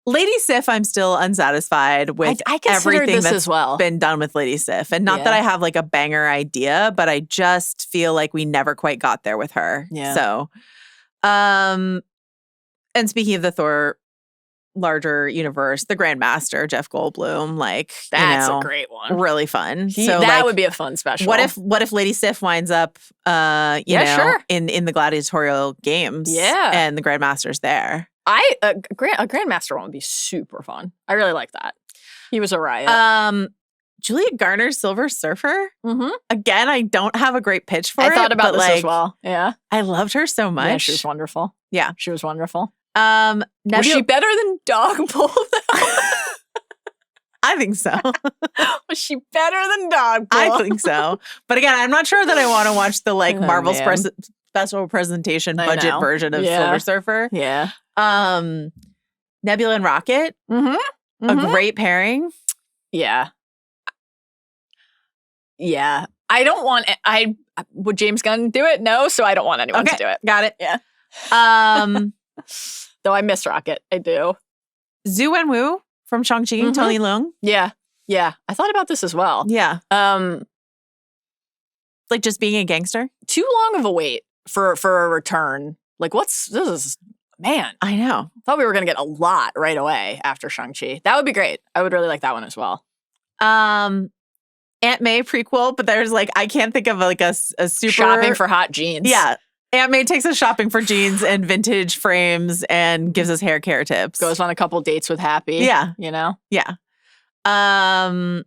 Lady Sif, I'm still unsatisfied with everything that's been done with Lady Sif. And not that I have like a banger idea, but I just feel like we never quite got there with her. Yeah. So, and speaking of the Thor larger universe, the Grandmaster, Jeff Goldblum, like, that's a great one. Really fun. So that would be a fun special. What if Lady Sif winds up, in the gladiatorial games? Yeah. And the Grandmaster's there. A Grandmaster one would be super fun. I really like that. He was a riot. Julia Garner's Silver Surfer. Again, I don't have a great pitch for it. I thought about this as well. Yeah. I loved her so much. Yeah, she was wonderful. Yeah. She was wonderful. Was she better than Dogpool? I think so. Was she better than Dogpool? I think so. But again, I'm not sure that I want to watch the like Marvel's special presentation budget version of Silver Surfer. Yeah. Nebula and Rocket. A great pairing. Yeah. Yeah. I don't want would James Gunn do it? No, so I don't want anyone to do it. Got it. Yeah. Though I miss Rocket. I do. Zhu Wenwu from Shang-Chi, Tony Leung. Yeah. Yeah. I thought about this as well. Yeah. Like just being a gangster? Too long of a wait for a return. Like man. I know. Thought we were going to get a lot right away after Shang-Chi. That would be great. I would really like that one as well. Aunt May prequel, but there's like, I can't think of like a super... Shopping for hot jeans. Yeah. Aunt May takes us shopping for jeans and vintage frames and gives us hair care tips. Goes on a couple dates with Happy. Yeah. You know? Yeah. And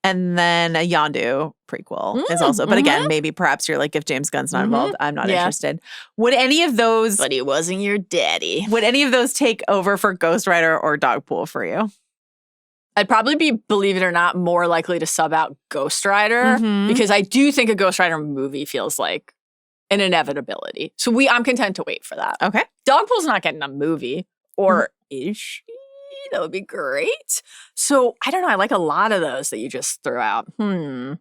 then a Yondu prequel is also, but again, maybe perhaps you're like, if James Gunn's not involved, I'm not interested. Would any of those... But he wasn't your daddy. Would any of those take over for Ghost Rider or Dogpool for you? I'd probably be, believe it or not, more likely to sub out Ghost Rider because I do think a Ghost Rider movie feels like an inevitability. So I'm content to wait for that. Okay. Dogpool's not getting a movie, or is she? That would be great. So I don't know. I like a lot of those that you just threw out. Let's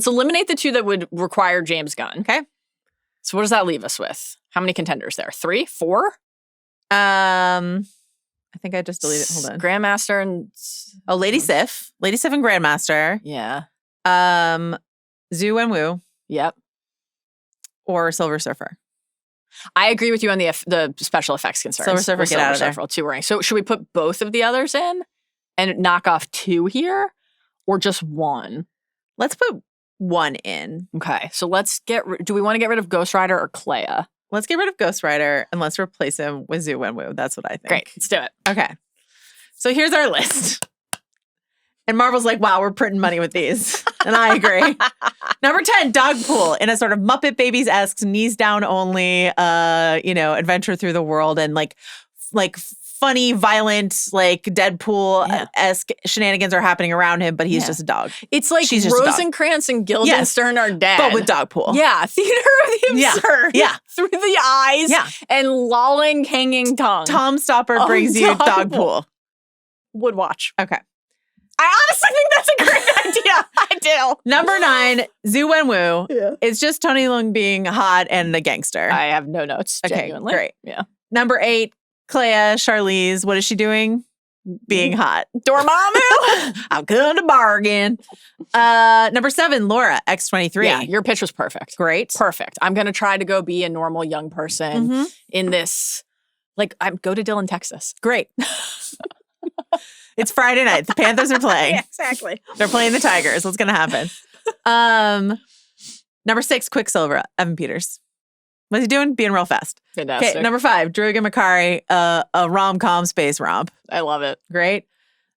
eliminate the two that would require James Gunn. Okay. So what does that leave us with? How many contenders there? 3? 4? I think I just deleted it. Hold on. Grandmaster and... Oh, Lady Sif. Lady Sif and Grandmaster. Yeah. Zhu Wenwu. Yep. Or Silver Surfer. I agree with you on the special effects concerns. Silver Surfer, get out of there. Too worrying. So should we put both of the others in and knock off 2 here? Or just 1? Let's put 1 in. Okay. So let's do we want to get rid of Ghost Rider or Clea? Let's get rid of Ghost Rider and let's replace him with Zhu Wenwu. That's what I think. Great. Let's do it. Okay. So here's our list. And Marvel's like, wow, we're printing money with these. And I agree. Number 10, Dogpool, in a sort of Muppet Babies-esque, knees down only, adventure through the world and like funny, violent, like Deadpool-esque shenanigans are happening around him, but he's just a dog. It's like Rosencrantz and Guildenstern are dead. But with Dogpool. Yeah. Theater of the absurd. Yeah. Through the eyes. Yeah. And lolling, hanging tongue. Tom Stopper brings you Dogpool. Would watch. Okay. I honestly think that's a great idea. I do. Number 9, Zhu Wenwu. Yeah. It's just Tony Leung being hot and a gangster. I have no notes. Okay, genuinely. Great. Yeah. Number 8, Clea Charlize. What is she doing? Being hot. Dormammu. I'm going to bargain. Number 7, Laura, X-23. Yeah, your pitch was perfect. Great. Perfect. I'm going to try to go be a normal young person in this. Like, go to Dillon, Texas. Great. It's Friday night. The Panthers are playing. Yeah, exactly. They're playing the Tigers. What's going to happen? Number 6, Quicksilver, Evan Peters. What's he doing? Being real fast. Fantastic. Okay, number 5, Druiga Makari, a rom-com space romp. I love it. Great.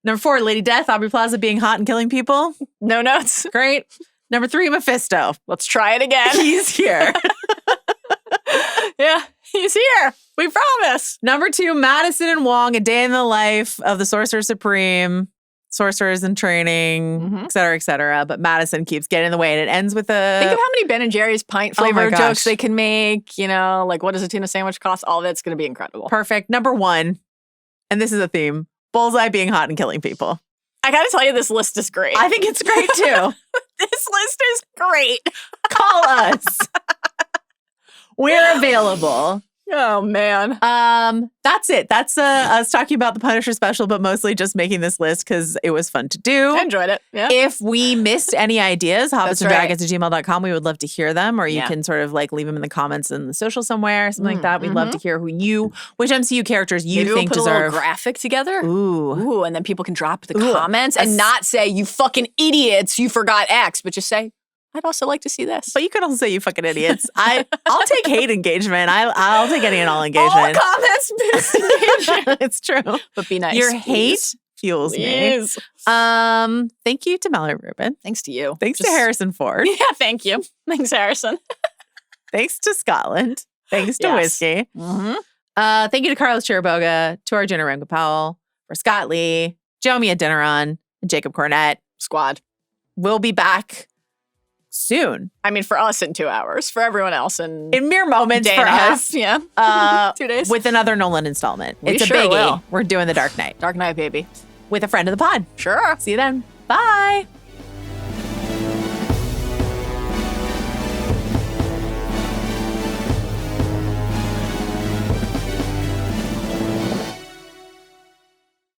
Number 4, Lady Death, Aubrey Plaza being hot and killing people. No notes. Great. Number 3, Mephisto. Let's try it again. He's here. Yeah, he's here. We promise. Number 2, Madison and Wong, A Day in the Life of the Sorcerer Supreme, Sorcerers in Training, et cetera, et cetera. But Madison keeps getting in the way, and it ends with a... Think of how many Ben and Jerry's pint flavor jokes they can make. You know, like what does a tuna sandwich cost? All of it's going to be incredible. Perfect. Number 1, and this is a theme, Bullseye being hot and killing people. I got to tell you, this list is great. I think it's great, too. This list is great. Call us. We're available. Oh, man. That's it. That's us talking about the Punisher special, but mostly just making this list because it was fun to do. I enjoyed it. Yeah. If we missed any ideas, hobbitsanddragons@gmail.com. We would love to hear them, or you can sort of like leave them in the comments in the social somewhere, something like that. We'd love to hear which MCU characters you think deserve. Maybe we'll put a little graphic together. Ooh, and then people can drop the comments and not say, you fucking idiots, you forgot X, but just say, I'd also like to see this. But you can also say, you fucking idiots. I'll take hate engagement. I'll take any and all engagement. All comments boost engagement. It's true. But be nice. Your hate fuels me. Thank you to Mallory Rubin. Thanks to you. Thanks to Harrison Ford. Yeah, thank you. Thanks, Harrison. Thanks to Scotland. Thanks to Whiskey. Thank you to Carlos Chiriboga, to Arjuna Ramgopowell, for Scott Lee, Jomi Adeniran, and Jacob Cornett. Squad. We'll be back soon. I mean, for us in 2 hours. For everyone else in mere moments for us. Yeah. 2 days. With another Nolan installment. It's a sure biggie. will. We're doing The Dark Knight. Dark Knight, baby. With a friend of the pod. Sure. See you then. Bye.